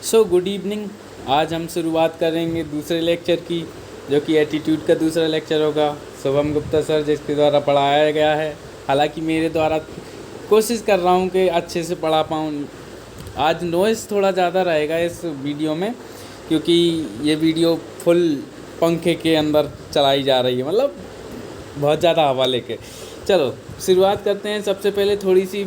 So good evening. आज हम शुरुआत करेंगे दूसरे लेक्चर की, जो कि एटीट्यूड का दूसरा लेक्चर होगा। शुभम गुप्ता सर जिसके द्वारा पढ़ाया गया है, हालांकि मेरे द्वारा कोशिश कर रहा हूँ कि अच्छे से पढ़ा पाऊँ। आज नॉइज़ थोड़ा ज़्यादा रहेगा इस वीडियो में, क्योंकि ये वीडियो फुल पंखे के अंदर चलाई जा रही है, मतलब बहुत ज़्यादा हवा लेके। चलो शुरुआत करते हैं। सबसे पहले थोड़ी सी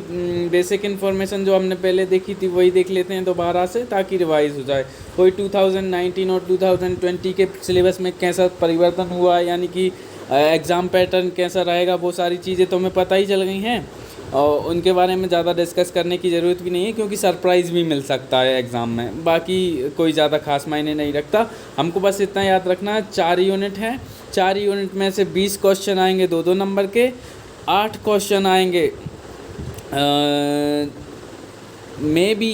बेसिक इन्फॉर्मेशन जो हमने पहले देखी थी वही देख लेते हैं दोबारा से, ताकि रिवाइज हो जाए। कोई 2019 और 2020 के सिलेबस में कैसा परिवर्तन हुआ, यानी कि एग्ज़ाम पैटर्न कैसा रहेगा, वो सारी चीज़ें तो हमें पता ही चल गई हैं और उनके बारे में ज़्यादा डिस्कस करने की ज़रूरत भी नहीं है, क्योंकि सरप्राइज़ भी मिल सकता है एग्ज़ाम में। बाकी कोई ज़्यादा खास मायने नहीं रखता। हमको बस इतना याद रखना है, 4 यूनिट हैं। 4 यूनिट में से 20 क्वेश्चन आएंगे 2-2 नंबर के, 8 क्वेश्चन आएंगे मे बी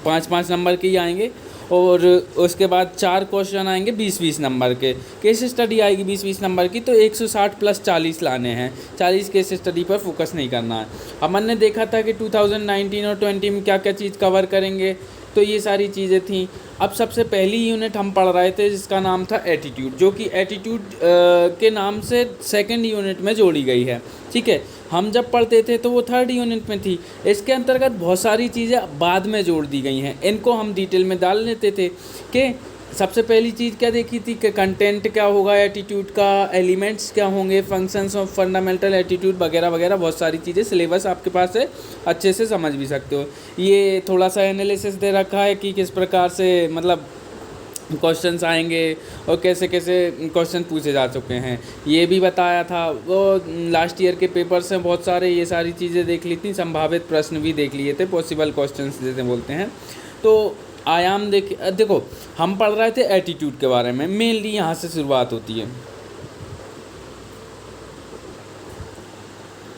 5-5 नंबर के ही आएंगे, और उसके बाद 4 क्वेश्चन आएंगे 20-20 नंबर के। केस स्टडी आएगी 20-20 नंबर की, तो 160 + 40 लाने हैं। 40 केस स्टडी पर फोकस नहीं करना है। हमने देखा था कि 2019 और 20 में क्या क्या चीज़ कवर करेंगे, तो ये सारी चीज़ें थी। अब सबसे पहली यूनिट हम पढ़ रहे थे जिसका नाम था एटीट्यूड, जो कि एटीट्यूड के नाम से सेकंड यूनिट में जोड़ी गई है। ठीक है, हम जब पढ़ते थे तो वो थर्ड यूनिट में थी। इसके अंतर्गत बहुत सारी चीज़ें बाद में जोड़ दी गई हैं, इनको हम डिटेल में डाल लेते थे। कि सबसे पहली चीज़ क्या देखी थी कि कंटेंट क्या होगा एटीट्यूड का, एलिमेंट्स क्या होंगे, फंक्शंस ऑफ फंडामेंटल एटीट्यूड वगैरह वगैरह, बहुत सारी चीज़ें। सिलेबस आपके पास है, अच्छे से समझ भी सकते हो। ये थोड़ा सा एनालिसिस दे रखा है कि किस प्रकार से मतलब क्वेश्चंस आएंगे और कैसे कैसे क्वेश्चन पूछे जा चुके हैं, ये भी बताया था। वो लास्ट ईयर के पेपर से बहुत सारे ये सारी चीज़ें देख ली थी, संभावित प्रश्न भी देख लिए थे, पॉसिबल क्वेश्चंस जैसे बोलते हैं। तो आयाम देखो हम पढ़ रहे थे एटीट्यूड के बारे में, मेनली यहाँ से शुरुआत होती है।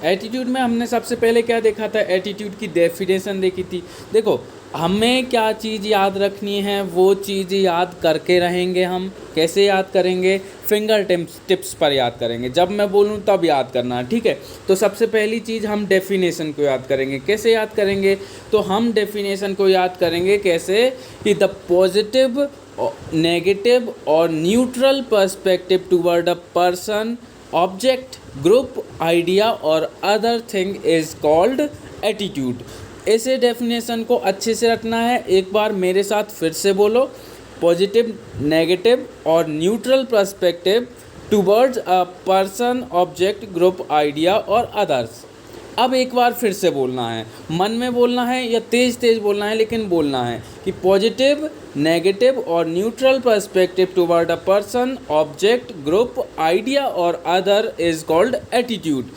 एटीट्यूड में हमने सबसे पहले क्या देखा था, एटीट्यूड की डेफिनेशन देखी थी। देखो हमें क्या चीज़ याद रखनी है, वो चीज़ याद करके रहेंगे हम। कैसे याद करेंगे, फिंगर टिप्स पर याद करेंगे। जब मैं बोलूँ तब याद करना है, ठीक है। तो सबसे पहली चीज़ हम डेफिनेशन को याद करेंगे। कैसे याद करेंगे, तो हम डेफिनेशन को याद करेंगे कैसे कि द पॉजिटिव, नेगेटिव और neutral perspective toward a person, object, group, idea और other thing is called attitude. ऐसे डेफिनेशन को अच्छे से रखना है। एक बार मेरे साथ फिर से बोलो, पॉजिटिव, नेगेटिव और neutral perspective towards a person, object, group, idea और अदर्स। अब एक बार फिर से बोलना है, मन में बोलना है या तेज़ तेज़ बोलना है, लेकिन बोलना है कि पॉजिटिव, नेगेटिव और न्यूट्रल पर्सपेक्टिव टुवर्ड अ पर्सन, ऑब्जेक्ट, ग्रुप, आइडिया और अदर इज कॉल्ड एटीट्यूड।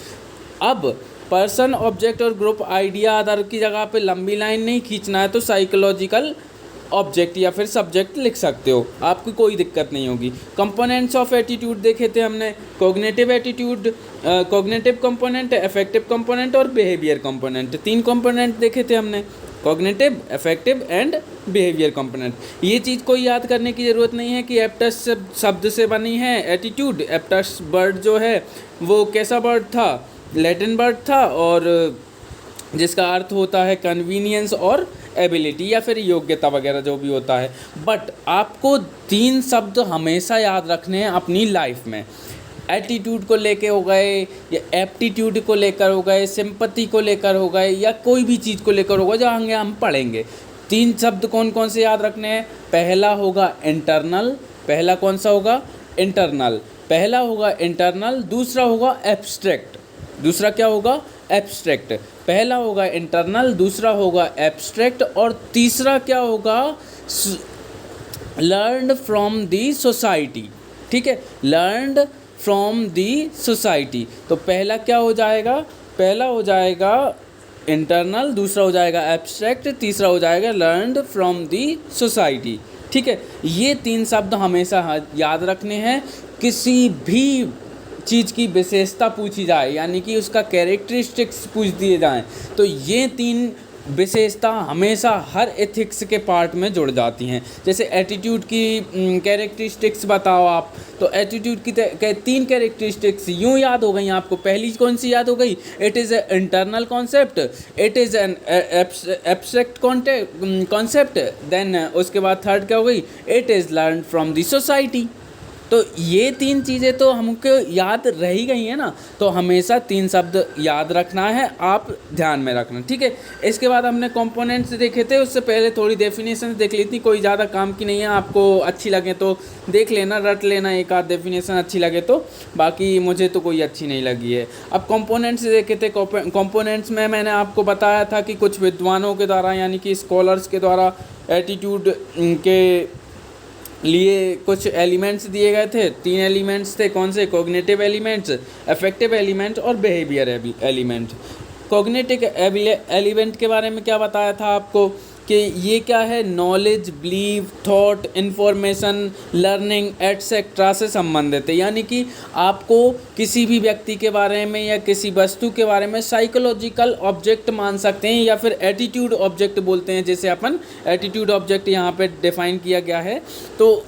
अब पर्सन, ऑब्जेक्ट और ग्रुप, आइडिया, अदर की जगह पे लंबी लाइन नहीं खींचना है, तो साइकोलॉजिकल ऑब्जेक्ट या फिर सब्जेक्ट लिख सकते हो, आपकी कोई दिक्कत नहीं होगी। कंपोनेंट्स ऑफ एटीट्यूड देखे थे हमने, cognitive attitude, cognitive component, affective component और बिहेवियर कंपोनेंट। 3 कंपोनेंट देखे थे हमने, cognitive, affective and behaviour component. ये चीज़ कोई याद करने की ज़रूरत नहीं है कि एप्टस शब्द से बनी है एटीट्यूड। एप्टस वर्ड जो है वो कैसा वर्ड था, लैटिन वर्ड था, और जिसका अर्थ होता है कन्वीनियंस और एबिलिटी या फिर योग्यता वगैरह जो भी होता है। बट आपको 3 शब्द हमेशा याद रखने हैं अपनी लाइफ में। एटीट्यूड को लेके हो गए, या एप्टीट्यूड को लेकर हो गए, सिंपैथी को लेकर हो गए, या कोई भी चीज़ को लेकर होगा जो आगे हम पढ़ेंगे। 3 शब्द कौन कौन से याद रखने हैं। पहला होगा इंटरनल, पहला कौन सा होगा, इंटरनल। पहला होगा इंटरनल, दूसरा होगा एब्स्ट्रैक्ट, दूसरा क्या होगा, एब्स्ट्रैक्ट। पहला होगा इंटरनल, दूसरा होगा एब्स्ट्रैक्ट और तीसरा क्या होगा, लर्नड फ्रॉम दी सोसाइटी। ठीक है, लर्नड फ्रॉम दी सोसाइटी। तो पहला क्या हो जाएगा, पहला हो जाएगा इंटरनल, दूसरा हो जाएगा एब्स्ट्रैक्ट, तीसरा हो जाएगा लर्नड फ्रॉम दी सोसाइटी। ठीक है, ये 3 शब्द हमेशा याद रखने हैं। किसी भी चीज़ की विशेषता पूछी जाए, यानी कि उसका कैरेक्टरिस्टिक्स पूछ दिए जाएं, तो ये 3 विशेषता हमेशा हर एथिक्स के पार्ट में जुड़ जाती हैं। जैसे एटीट्यूड की कैरेक्टरिस्टिक्स बताओ आप, तो एटीट्यूड की 3 कैरेक्टरिस्टिक्स यूँ याद हो गई आपको। पहली कौन सी याद हो गई? It is a internal concept, it is an abstract concept, then उसके बाद थर्ड क्या हो गई? It is learn from the society. तो ये 3 चीज़ें तो हमको याद रह ही गई हैं ना, तो हमेशा 3 शब्द याद रखना है, आप ध्यान में रखना, ठीक है। इसके बाद हमने कंपोनेंट्स देखे थे, उससे पहले थोड़ी डेफिनेशन देख ली थी, कोई ज़्यादा काम की नहीं है, आपको अच्छी लगे तो देख लेना, रट लेना, एक आध डेफिनेशन अच्छी लगे तो, बाकी मुझे तो कोई अच्छी नहीं लगी है। अब कंपोनेंट्स देखे थे, कंपोनेंट्स में मैंने आपको बताया था कि कुछ विद्वानों के द्वारा यानी कि स्कॉलर्स के द्वारा एटीट्यूड के लिए कुछ एलिमेंट्स दिए गए थे। 3 एलिमेंट्स थे, कौन से? कॉग्निटिव एलिमेंट्स, अफेक्टिव एलिमेंट और बिहेवियर एलिमेंट। कॉग्निटिव एलिमेंट के बारे में क्या बताया था आपको कि ये क्या है? Knowledge, believe, thought, information, learning etcetera से संबंधित है। यानी कि आपको किसी भी व्यक्ति के बारे में या किसी वस्तु के बारे में साइकोलॉजिकल ऑब्जेक्ट मान सकते हैं या फिर एटीट्यूड ऑब्जेक्ट बोलते हैं, जैसे अपन एटीट्यूड ऑब्जेक्ट यहाँ पे डिफाइन किया गया है, तो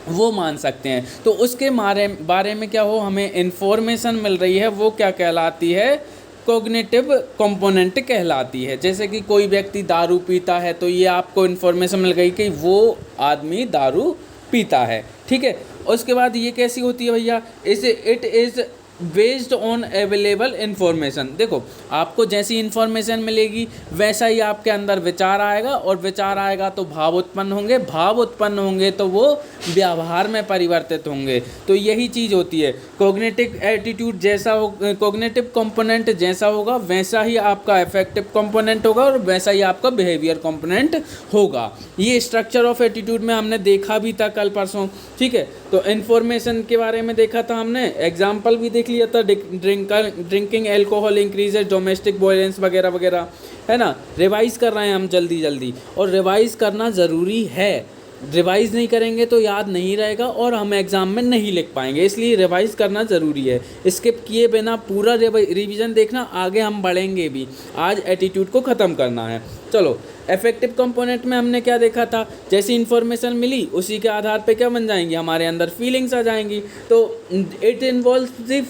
वो मान सकते हैं। तो उसके बारे में क्या हो, हमें इन्फॉर्मेशन मिल रही है, वो क्या कहलाती है? कॉग्निटिव कंपोनेंट कहलाती है। जैसे कि कोई व्यक्ति दारू पीता है, तो ये आपको इन्फॉर्मेशन मिल गई कि वो आदमी दारू पीता है, ठीक है। उसके बाद ये कैसी होती है भैया? It is based on available information. देखो, आपको जैसी इन्फॉर्मेशन मिलेगी वैसा ही आपके अंदर विचार आएगा, और विचार आएगा तो भाव उत्पन्न होंगे, भाव उत्पन्न होंगे तो वो व्यवहार में परिवर्तित होंगे। तो यही चीज़ होती है। कॉग्निटिव एटीट्यूड जैसा हो, कॉग्निटिव कंपोनेंट जैसा होगा वैसा ही आपका अफेक्टिव कंपोनेंट होगा, और वैसा ही आपका बिहेवियर कंपोनेंट होगा। ये स्ट्रक्चर ऑफ एटीट्यूड में हमने देखा भी था कल परसों, ठीक है। तो इन्फॉर्मेशन के बारे में देखा था हमने, एग्जाम्पल भी देख लिया था, drinking alcohol increases domestic violence वगैरह वगैरह, है ना। रिवाइज़ कर रहे हैं हम जल्दी जल्दी, और रिवाइज़ करना ज़रूरी है। रिवाइज़ नहीं करेंगे तो याद नहीं रहेगा और हम एग्ज़ाम में नहीं लिख पाएंगे, इसलिए रिवाइज़ करना ज़रूरी है। स्किप किए बिना पूरा रिवीजन देखना, आगे हम बढ़ेंगे भी। आज एटीट्यूड को ख़त्म करना है। चलो, इफेक्टिव कंपोनेंट में हमने क्या देखा था? जैसी इन्फॉर्मेशन मिली उसी के आधार पे क्या बन जाएंगी? हमारे अंदर फीलिंग्स आ जाएंगी। तो it involves the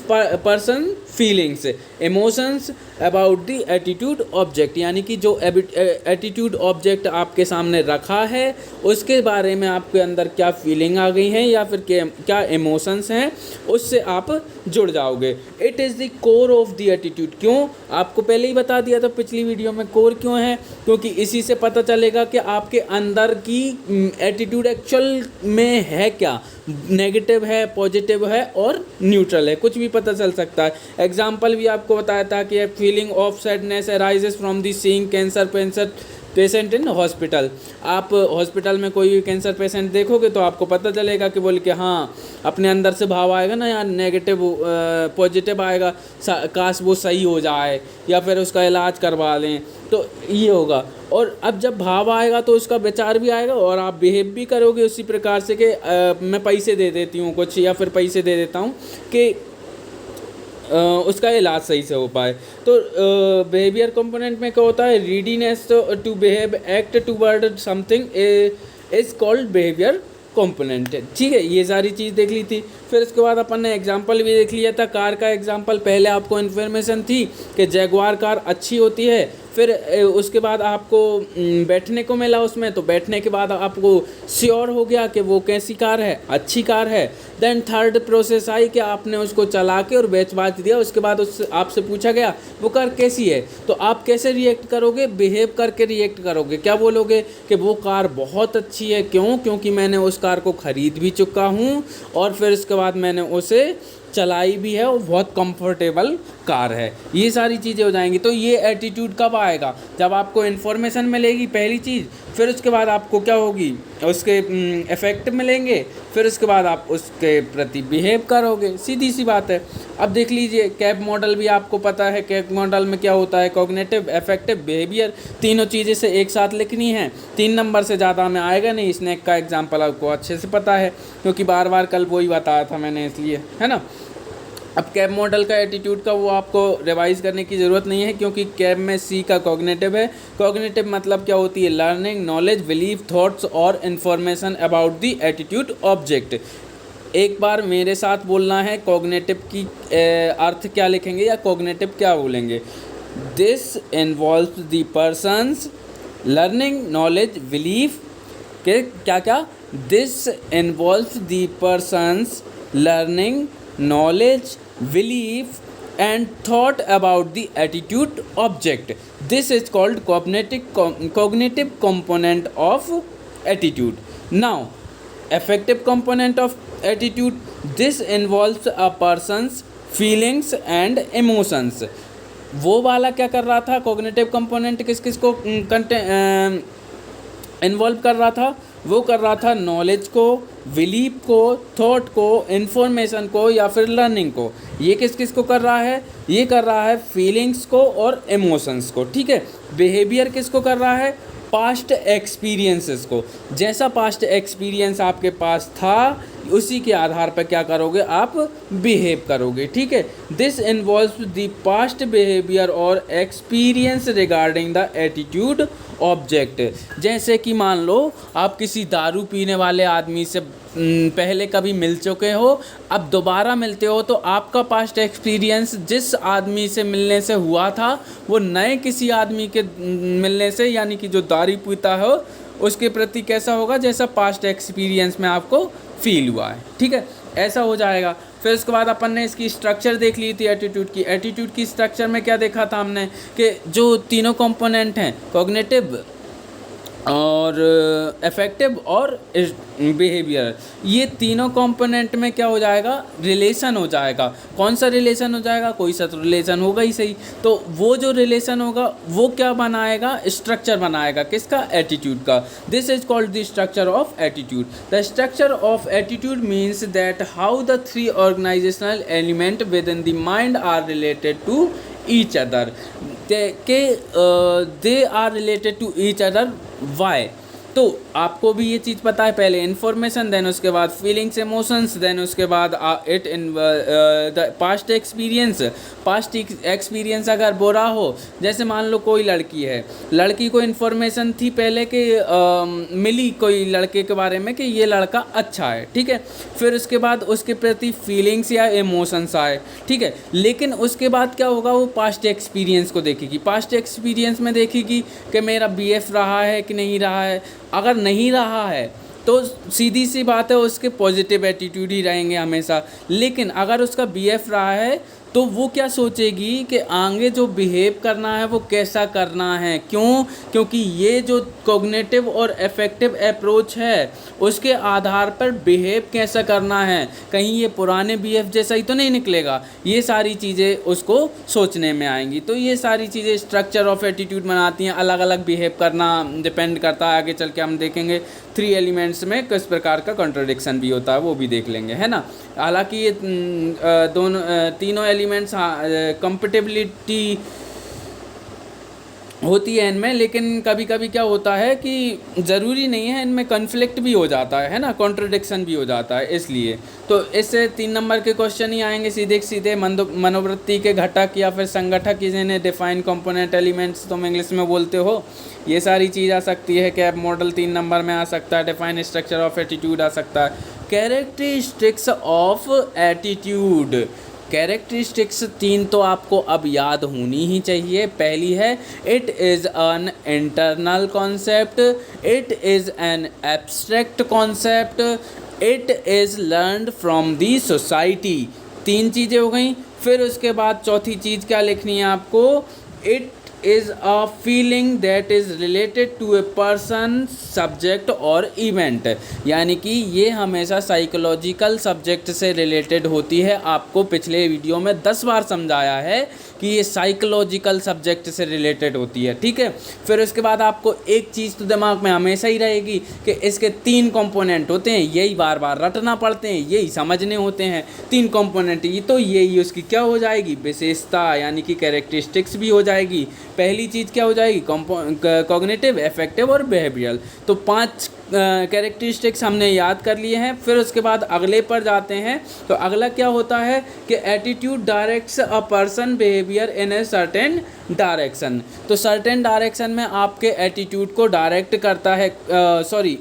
person feelings, emotions about the attitude object, यानी कि जो एटीट्यूड ऑब्जेक्ट आपके सामने रखा है उसके बारे में आपके अंदर क्या फीलिंग आ गई है या फिर क्या इमोशंस हैं, उससे आप जुड़ जाओगे। It is the core of the attitude. क्यों? आपको पहले ही बता दिया था पिछली वीडियो में, कोर क्यों है? क्योंकि इसी से पता चलेगा कि आपके अंदर की एटीट्यूड एक्चुअल में है क्या, नेगेटिव है, पॉजिटिव है और न्यूट्रल है, कुछ भी पता चल सकता है। एग्जाम्पल भी आपको बताया था कि feeling of sadness arises from the seeing cancer patient in hospital. आप हॉस्पिटल में कोई भी कैंसर पेशेंट देखोगे तो आपको पता चलेगा कि बोल के हाँ, अपने अंदर से भाव आएगा ना यार, नेगेटिव पॉजिटिव आएगा, काश वो सही हो जाए या फिर उसका इलाज करवा लें, तो ये होगा। और अब जब भाव आएगा तो उसका विचार भी आएगा और आप बिहेव भी करोगे उसी प्रकार से कि मैं पैसे दे देती हूँ कुछ, या फिर पैसे दे देता हूँ कि उसका इलाज सही से हो पाए। तो बिहेवियर कंपोनेंट में क्या होता है? Readiness to behave, act toward something is called behaviour component. ठीक है, ये सारी चीज़ देख ली थी। फिर उसके बाद अपन ने एग्जांपल भी देख लिया था, कार का एग्जांपल। पहले आपको इन्फॉर्मेशन थी कि जैगुआर कार अच्छी होती है, फिर उसके बाद आपको बैठने को मिला उसमें, तो बैठने के बाद आपको श्योर हो गया कि वो कैसी कार है, अच्छी कार है। देन थर्ड प्रोसेस आई कि आपने उसको चला के और बेच बाच दिया। उसके बाद उससे आपसे पूछा गया वो कार कैसी है, तो आप कैसे रिएक्ट करोगे? बिहेव करके रिएक्ट करोगे। क्या बोलोगे कि वो कार बहुत अच्छी है। क्यों? क्योंकि मैंने उस कार को ख़रीद भी चुका हूँ और फिर उसके बाद मैंने उसे चलाई भी है और बहुत कंफर्टेबल कार है। ये सारी चीज़ें हो जाएंगी। तो ये एटीट्यूड कब आएगा? जब आपको इन्फॉर्मेशन मिलेगी पहली चीज़, फिर उसके बाद आपको क्या होगी, उसके इफ़ेक्ट मिलेंगे, फिर उसके बाद आप उसके प्रति बिहेव करोगे। सीधी सी बात है। अब देख लीजिए, कैप मॉडल भी आपको पता है। कैप मॉडल में क्या होता है? कॉग्निटिव, अफेक्टिव, बिहेवियर, तीनों चीज़ें से एक साथ लिखनी है। 3 नंबर से ज़्यादा हमें आएगा नहीं। स्नैक का एग्जाम्पल आपको अच्छे से पता है क्योंकि बार बार कल वही बताया था मैंने, इसलिए, है ना। अब कैब मॉडल का एटीट्यूड का वो आपको रिवाइज करने की ज़रूरत नहीं है, क्योंकि कैब में सी का कॉग्निटिव है। कॉग्निटिव मतलब क्या होती है? लर्निंग, नॉलेज, बिलीफ, थॉट्स और information about the attitude object. एक बार मेरे साथ बोलना है, कॉग्निटिव की अर्थ क्या लिखेंगे या कॉग्निटिव क्या बोलेंगे? This involves the persons learning, knowledge, belief के क्या क्या? This involves the persons learning, knowledge, belief and thought about the attitude object. This is called cognitive component of attitude. Now, affective component of attitude. This involves a person's feelings and emotions. वो वाला क्या कर रहा था? Cognitive component किस किस को involve कर रहा था? वो कर रहा था नॉलेज को, बिलीफ को, थॉट को, इन्फॉर्मेशन को या फिर लर्निंग को। ये किस किस को कर रहा है? ये कर रहा है फीलिंग्स को और इमोशंस को, ठीक है। बिहेवियर किसको कर रहा है? पास्ट एक्सपीरियंसेस को। जैसा पास्ट एक्सपीरियंस आपके पास था उसी के आधार पर क्या करोगे? आप बिहेव करोगे, ठीक है। This involves the past behaviour और experience regarding the attitude object. जैसे कि मान लो आप किसी दारू पीने वाले आदमी से पहले कभी मिल चुके हो, अब दोबारा मिलते हो, तो आपका पास्ट एक्सपीरियंस जिस आदमी से मिलने से हुआ था वो नए किसी आदमी के मिलने से, यानी कि जो दारू पीता हो उसके प्रति कैसा होगा? जैसा पास्ट एक्सपीरियंस में आपको फील हुआ है, ठीक है, ऐसा हो जाएगा। फिर उसके बाद अपन ने इसकी स्ट्रक्चर देख ली थी एटीट्यूड की। एटीट्यूड की स्ट्रक्चर में क्या देखा था हमने कि जो तीनों कंपोनेंट हैं, कॉग्निटिव और अफेक्टिव और बिहेवियर, ये तीनों कंपोनेंट में क्या हो जाएगा? रिलेशन हो जाएगा। कौन सा रिलेशन हो जाएगा? कोई सा तो रिलेशन होगा ही सही। तो वो जो रिलेशन होगा वो क्या बनाएगा? स्ट्रक्चर बनाएगा। किसका? एटीट्यूड का। This is called the structure of attitude. The structure of attitude means that how the three organizational element within the mind are related to each other. They are related to each other. Why? तो आपको भी ये चीज़ पता है, पहले information, then उसके बाद feelings, emotions, then उसके बाद it in the past experience. Past experience अगर बुरा हो, जैसे मान लो कोई लड़की है, लड़की को इन्फॉर्मेशन थी पहले कि मिली कोई लड़के के बारे में कि ये लड़का अच्छा है, ठीक है, फिर उसके बाद उसके प्रति फीलिंग्स या इमोशंस आए, ठीक है, लेकिन उसके बाद क्या होगा? वो पास्ट एक्सपीरियंस को देखेगी। पास्ट एक्सपीरियंस में देखेगी कि मेरा बीएफ रहा है कि नहीं रहा है। अगर नहीं रहा है तो सीधी सी बात है उसके पॉजिटिव एटीट्यूड ही रहेंगे हमेशा। लेकिन अगर उसका बीएफ रहा है तो वो क्या सोचेगी कि आगे जो बिहेव करना है वो कैसा करना है। क्यों? क्योंकि ये जो कॉग्निटिव और इफेक्टिव अप्रोच है उसके आधार पर बिहेव कैसा करना है, कहीं ये पुराने बीएफ जैसा ही तो नहीं निकलेगा। ये सारी चीज़ें उसको सोचने में आएंगी। तो ये सारी चीज़ें स्ट्रक्चर ऑफ एटीट्यूड बनाती हैं। अलग अलग बिहेव करना डिपेंड करता है, आगे चल के हम देखेंगे थ्री एलिमेंट्स में किस प्रकार का कॉन्ट्रडिक्शन भी होता है, वो भी देख लेंगे, है ना। हालांकि ये तीनों एलिमेंट्स कंपेटिबिलिटी होती है इनमें, लेकिन कभी कभी क्या होता है कि ज़रूरी नहीं है, इनमें कन्फ्लिक्ट भी हो जाता है ना, कॉन्ट्रडिक्शन भी हो जाता है। इसलिए तो इससे 3 नंबर के क्वेश्चन ही आएंगे सीधे सीधे। मनोवृत्ति के घटक या फिर संगठक, जिन्हें डिफाइन कंपोनेंट एलिमेंट्स तुम इंग्लिश में बोलते हो, ये सारी चीज़ आ सकती है। कैब मॉडल 3 नंबर में आ सकता है। डिफाइन स्ट्रक्चर ऑफ एटीट्यूड आ सकता है। कैरेक्टरिस्टिक्स ऑफ एटीट्यूड, कैरेक्टरिस्टिक्स 3 तो आपको अब याद होनी ही चाहिए। पहली है it is an internal concept, it is an abstract concept, it is learned from the society. 3 चीज़ें हो गई। फिर उसके बाद चौथी चीज़ क्या लिखनी है आपको? It is a feeling that is related to a person, subject और event। यानी कि ये हमेशा साइकोलॉजिकल सब्जेक्ट से रिलेटेड होती है। आपको पिछले वीडियो में 10 बार समझाया है कि ये साइकोलॉजिकल सब्जेक्ट से रिलेटेड होती है, ठीक है। फिर उसके बाद आपको एक चीज़ तो दिमाग में हमेशा ही रहेगी कि इसके 3 कंपोनेंट होते हैं, यही बार बार रटना पड़ते हैं, यही समझने होते हैं। 3 कंपोनेंट, ये तो यही उसकी क्या हो जाएगी? विशेषता, यानी कि कैरेक्टरिस्टिक्स भी हो जाएगी। पहली चीज़ क्या हो जाएगी, कॉग्निटिव, एफेक्टिव और बिहेवियरल। तो 5 कैरेक्टरिस्टिक्स हमने याद कर लिए हैं। फिर उसके बाद अगले पर जाते हैं। तो अगला क्या होता है कि attitude directs a person behaviour in a certain direction. तो सर्टेन डायरेक्शन में आपके एटीट्यूड को डायरेक्ट करता है,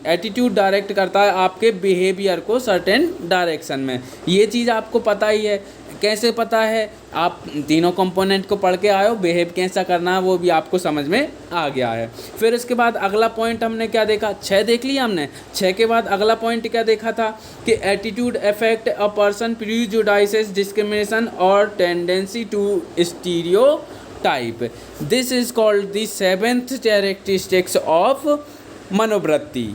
एटीट्यूड डायरेक्ट करता है आपके बिहेवियर को सर्टेन डायरेक्शन में। ये चीज़ आपको पता ही है। कैसे पता है, आप तीनों कंपोनेंट को पढ़ के आए हो, बिहेव कैसा करना है वो भी आपको समझ में आ गया है। फिर उसके बाद अगला पॉइंट हमने क्या देखा, 6 देख लिया हमने। 6 के बाद अगला पॉइंट क्या देखा था कि attitude affect a person prejudices, discrimination और tendency to stereotype. This is called the 7th characteristics of मनोवृत्ति।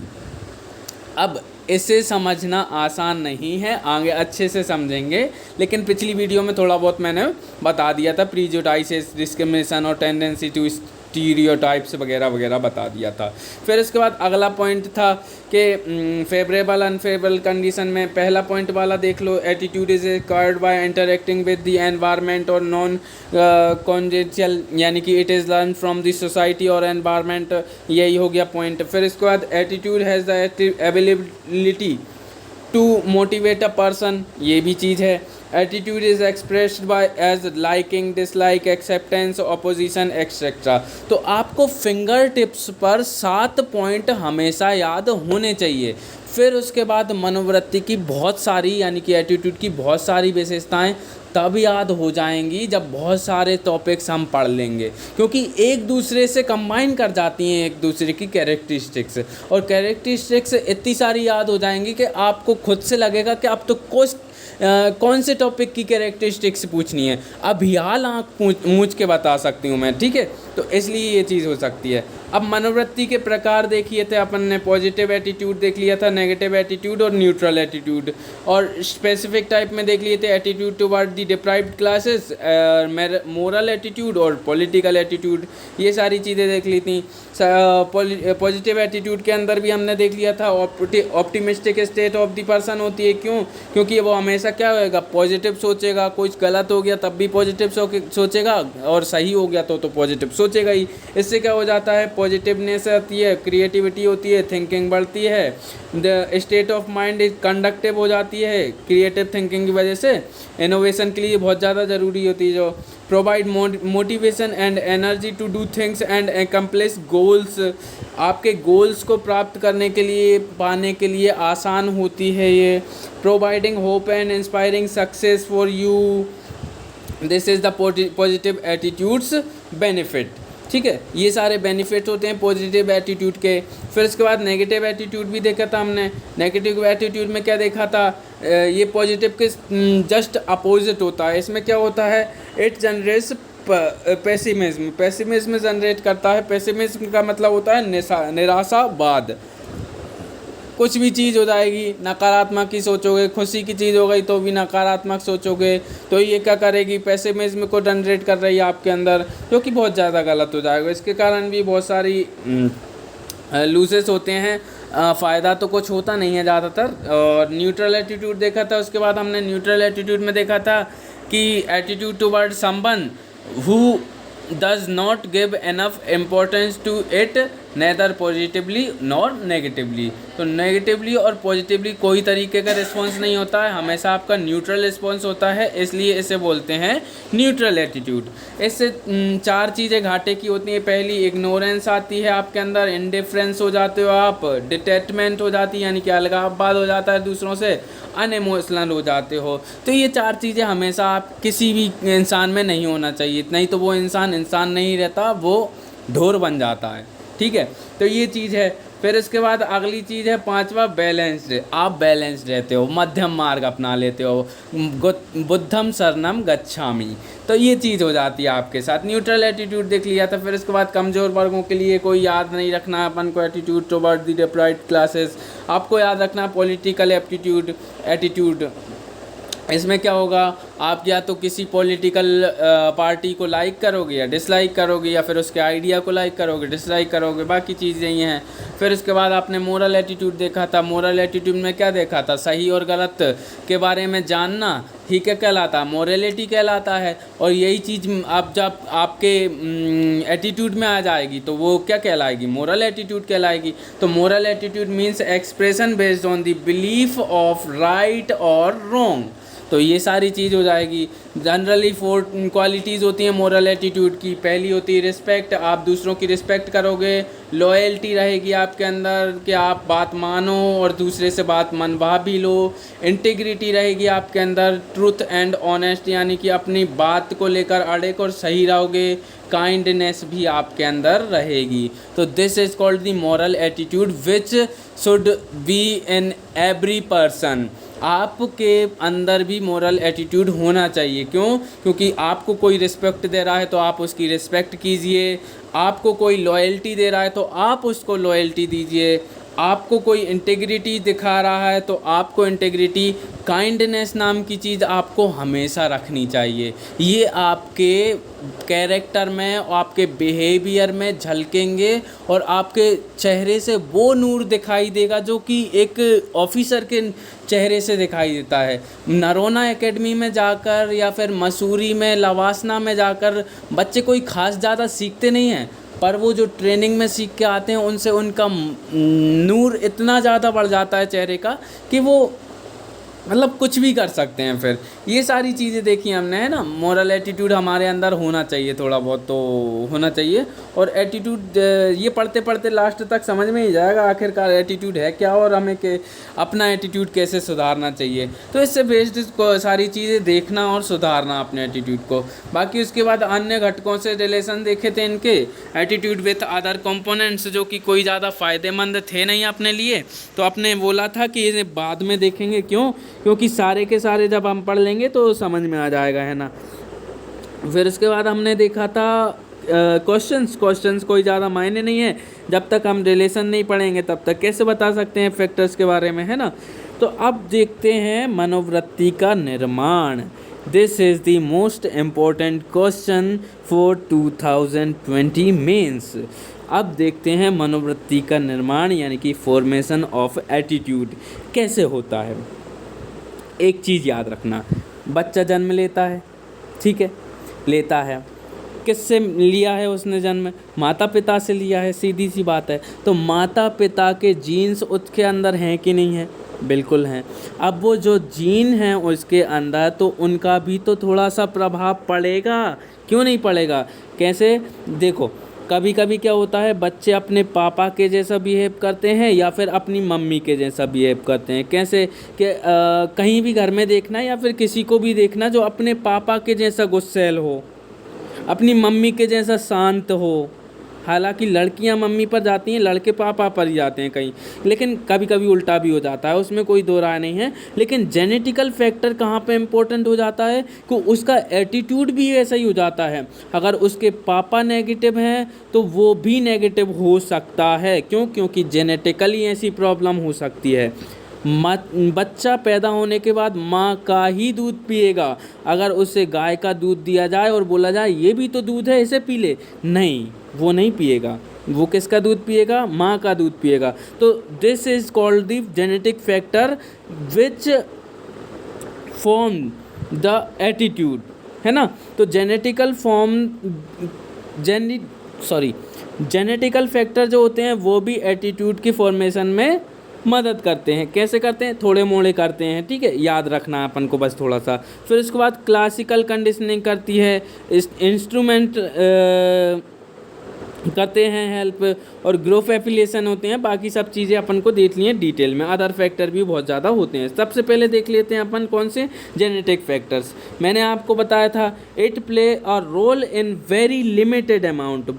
अब इसे समझना आसान नहीं है, आगे अच्छे से समझेंगे, लेकिन पिछली वीडियो में थोड़ा बहुत मैंने बता दिया था, प्रीजुडाइसेस, डिस्क्रिमिनेशन और टेंडेंसी टू स्टीरियोटाइप्स वगैरह वगैरह बता दिया था। फिर उसके बाद अगला पॉइंट था कि फेवरेबल अनफेवरेबल कंडीशन में पहला पॉइंट वाला देख लो, attitude is acquired by interacting with the environment और नॉन कॉन्जेंशियल, यानी कि it is learn from the society और एनवायरनमेंट, यही हो गया पॉइंट। फिर इसके बाद attitude has the ability to motivate a person, ये भी चीज़ है। Attitude is expressed by as liking, dislike, acceptance, opposition etcetera. तो आपको फिंगर टिप्स पर 7 पॉइंट हमेशा याद होने चाहिए। फिर उसके बाद मनोवृत्ति की बहुत सारी, यानी कि एटीट्यूड की बहुत सारी विशेषताएं तब याद हो जाएंगी जब बहुत सारे टॉपिक्स हम पढ़ लेंगे, क्योंकि एक दूसरे से कंबाइन कर जाती हैं एक दूसरे की कैरेक्टरिस्टिक्स, और कैरेक्टरिस्टिक्स इतनी सारी याद हो जाएंगी कि आपको खुद से लगेगा कि अब तो कौन से टॉपिक की कैरेक्टरिस्टिक्स पूछनी है, अब हाल आँख मूछ के बता सकती हूँ मैं, ठीक है। तो इसलिए ये चीज़ हो सकती है। अब मनोवृत्ति के प्रकार देखिए थे अपन ने, पॉजिटिव एटीट्यूड देख लिया था, नेगेटिव एटीट्यूड और न्यूट्रल एटीट्यूड, और स्पेसिफिक टाइप में देख लिए थे attitude toward the deprived classes, moral attitude और पॉलिटिकल एटीट्यूड, ये सारी चीज़ें देख ली थी। पॉजिटिव एटीट्यूड के अंदर भी हमने देख लिया था optimistic state of the person होती है। क्यों? क्योंकि वो हमेशा क्या होएगा, पॉजिटिव सोचेगा, कुछ गलत हो गया तब भी पॉजिटिव सोचेगा, और सही हो गया तो पॉजिटिव सोचेगा ही। इससे क्या हो जाता है, पॉजिटिवनेस आती है, क्रिएटिविटी होती है, थिंकिंग बढ़ती है, the state of mind conductive हो जाती है क्रिएटिव थिंकिंग की वजह से, इनोवेशन के लिए बहुत ज़्यादा ज़रूरी होती है, जो provide motivation and energy to do things and accomplish goals, आपके गोल्स को प्राप्त करने के लिए, पाने के लिए आसान होती है ये। Providing hope and inspiring success for you, this is the positive attitudes benefit, ठीक है। ये सारे बेनिफिट होते हैं पॉजिटिव एटीट्यूड के। फिर उसके बाद नेगेटिव एटीट्यूड भी देखा था हमने। नेगेटिव एटीट्यूड में क्या देखा था, ये पॉजिटिव के जस्ट अपोजिट होता है। इसमें क्या होता है, इट जनरेट्स पेसिमिज्म जनरेट करता है। पेसिमिज्म का मतलब होता है निराशावाद, कुछ भी चीज़ हो जाएगी नकारात्मक ही सोचोगे, खुशी की चीज़ हो गई तो भी नकारात्मक सोचोगे, तो ये क्या करेगी, पेसिमिज्म को जनरेट कर रही है आपके अंदर, जो कि बहुत ज़्यादा गलत हो जाएगा। इसके कारण भी बहुत सारी लूजेस होते हैं, फ़ायदा तो कुछ होता नहीं है ज़्यादातर। और न्यूट्रल एटीट्यूड देखा था। उसके बाद हमने न्यूट्रल एटीट्यूड में देखा था कि attitude toward someone who does not give enough importance to it neither positively nor negatively. तो नेगेटिवली और पॉजिटिवली कोई तरीके का रिस्पॉन्स नहीं होता है, हमेशा आपका न्यूट्रल रिस्पॉन्स होता है, इसलिए इसे बोलते हैं न्यूट्रल एटीट्यूड। इससे 4 चीज़ें घाटे की होती हैं। पहली, इग्नोरेंस आती है आपके अंदर, इंडिफरेंस हो जाते हो आप, डिटैचमेंट हो जाती है यानी कि अलगाववाद हो जाता है दूसरों से, अनइमोशनल हो जाते हो। तो ये 4 चीज़ें हमेशा आप किसी भी इंसान में नहीं होना चाहिए, नहीं तो वो इंसान नहीं रहता, वो ढोर बन जाता है, ठीक है। तो ये चीज़ है। फिर इसके बाद अगली चीज़ है 5वां, बैलेंस्ड। आप बैलेंस्ड रहते हो, मध्यम मार्ग अपना लेते हो, बुद्धम शरणम गच्छामि। तो ये चीज़ हो जाती है आपके साथ। न्यूट्रल एटीट्यूड देख लिया था। फिर इसके बाद कमज़ोर वर्गों के लिए कोई याद नहीं रखना है अपन को, attitude toward the deprived classes. आपको याद रखना पॉलिटिकल एटीट्यूड। इसमें क्या होगा, आप या तो किसी पॉलिटिकल पार्टी को लाइक करोगे या डिसलाइक करोगे, या फिर उसके आइडिया को लाइक करोगे डिसलाइक करोगे, बाकी चीज़ें ये हैं। फिर उसके बाद आपने मोरल एटीट्यूड देखा था। मोरल एटीट्यूड में क्या देखा था? सही और गलत के बारे में जानना ही क्या कहलाता है? मोरलिटी कहलाता है। और यही चीज़ अब जब आपके एटीट्यूड में आ जाएगी तो वो क्या कहलाएगी? मोरल एटीट्यूड कहलाएगी। तो moral attitude means expression based on the belief of right और रॉन्ग। तो ये सारी चीज़ हो जाएगी। जनरली 4 क्वालिटीज़ होती हैं मोरल एटीट्यूड की। पहली होती है रिस्पेक्ट, आप दूसरों की रिस्पेक्ट करोगे। लॉयल्टी रहेगी आपके अंदर कि आप बात मानो और दूसरे से बात मनवा भी लो। इंटीग्रिटी रहेगी आपके अंदर। ट्रूथ एंड ऑनेस्ट, यानी कि अपनी बात को लेकर अड़िग और सही रहोगे। काइंडनेस भी आपके अंदर रहेगी। तो this is called the moral attitude which should be in every person. आपके अंदर भी मोरल एटीट्यूड होना चाहिए। क्यों? क्योंकि आपको कोई रिस्पेक्ट दे रहा है तो आप उसकी रिस्पेक्ट कीजिए। आपको कोई लॉयल्टी दे रहा है तो आप उसको लॉयल्टी दीजिए। आपको कोई इंटेग्रिटी दिखा रहा है तो आपको इंटेग्रिटी, काइंडनेस नाम की चीज़ आपको हमेशा रखनी चाहिए। ये आपके कैरेक्टर में और आपके बिहेवियर में झलकेंगे और आपके चेहरे से वो नूर दिखाई देगा जो कि एक ऑफिसर के चेहरे से दिखाई देता है। नरोना एकेडमी में जाकर या फिर मसूरी में, लवासना में जाकर बच्चे कोई ख़ास ज़्यादा सीखते नहीं हैं, पर वो जो ट्रेनिंग में सीख के आते हैं उनसे उनका नूर इतना ज़्यादा बढ़ जाता है चेहरे का कि वो मतलब कुछ भी कर सकते हैं। फिर ये सारी चीज़ें देखी हमने, है ना। मोरल एटीट्यूड हमारे अंदर होना चाहिए, थोड़ा बहुत तो होना चाहिए। और एटीट्यूड ये पढ़ते पढ़ते लास्ट तक समझ में ही जाएगा आखिरकार एटीट्यूड है क्या और हमें के अपना एटीट्यूड कैसे सुधारना चाहिए। तो इससे बेस्ड सारी चीज़ें देखना और सुधारना अपने एटीट्यूड को। बाकी उसके बाद अन्य घटकों से रिलेशन देखे थे इनके, एटीट्यूड विथ अदर कंपोनेंट्स, जो कि कोई ज़्यादा फ़ायदेमंद थे नहीं अपने लिए। तो आपने बोला था कि ये बाद में देखेंगे। क्यों? क्योंकि सारे के सारे जब हम पढ़ लेंगे तो समझ में आ जाएगा, है ना। फिर उसके बाद हमने देखा था क्वेश्चंस कोई ज़्यादा मायने नहीं है। जब तक हम रिलेशन नहीं पढ़ेंगे तब तक कैसे बता सकते हैं फैक्टर्स के बारे में, है ना। तो अब देखते हैं मनोवृत्ति का निर्माण। This is the most important question for 2020 mains. अब देखते हैं मनोवृत्ति का निर्माण यानी कि फॉर्मेशन ऑफ एटीट्यूड कैसे होता है। एक चीज़ याद रखना, बच्चा जन्म लेता है, ठीक है, लेता है। किससे लिया है उसने जन्म? माता पिता से लिया है, सीधी सी बात है। तो माता पिता के जीन्स उसके अंदर हैं कि नहीं है? बिल्कुल हैं। अब वो जो जीन हैं उसके अंदर, तो उनका भी तो थोड़ा सा प्रभाव पड़ेगा। क्यों नहीं पड़ेगा? कैसे? देखो, कभी कभी क्या होता है, बच्चे अपने पापा के जैसा बिहेव करते हैं या फिर अपनी मम्मी के जैसा बिहेव करते हैं। कैसे कि कहीं भी घर में देखना या फिर किसी को भी देखना जो अपने पापा के जैसा गुस्सैल हो, अपनी मम्मी के जैसा शांत हो। हालांकि लड़कियां मम्मी पर जाती हैं, लड़के पापा पर ही जाते हैं कहीं, लेकिन कभी कभी उल्टा भी हो जाता है, उसमें कोई दो राय नहीं है। लेकिन जेनेटिकल फैक्टर कहाँ पे इम्पोर्टेंट हो जाता है कि उसका एटीट्यूड भी ऐसा ही हो जाता है। अगर उसके पापा नेगेटिव हैं तो वो भी नेगेटिव हो सकता है। क्यों? क्योंकि जेनेटिकली ऐसी प्रॉब्लम हो सकती है। बच्चा पैदा होने के बाद माँ का ही दूध पिएगा। अगर उसे गाय का दूध दिया जाए और बोला जाए ये भी तो दूध है, इसे पी ले, नहीं, वो नहीं पिएगा। वो किसका दूध पिएगा? माँ का दूध पिएगा। तो this is called the genetic factor which form the attitude, है ना। तो जेनेटिकल फैक्टर जो होते हैं वो भी एटीट्यूड की फॉर्मेशन में मदद करते हैं। कैसे करते हैं? थोड़े मोड़े करते हैं, ठीक है, याद रखना है अपन को बस थोड़ा सा। फिर उसके बाद क्लासिकल कंडीशनिंग करती है, इंस्ट्रूमेंट करते हैं हेल्प, और ग्रोथ एफिलिएशन होते हैं। बाकी सब चीज़ें अपन को देख ली हैं डिटेल में। अदर फैक्टर भी बहुत ज़्यादा होते हैं। सबसे पहले देख लेते हैं अपन कौन से जेनेटिक फैक्टर्स। मैंने आपको बताया था it play a role in very limited amount.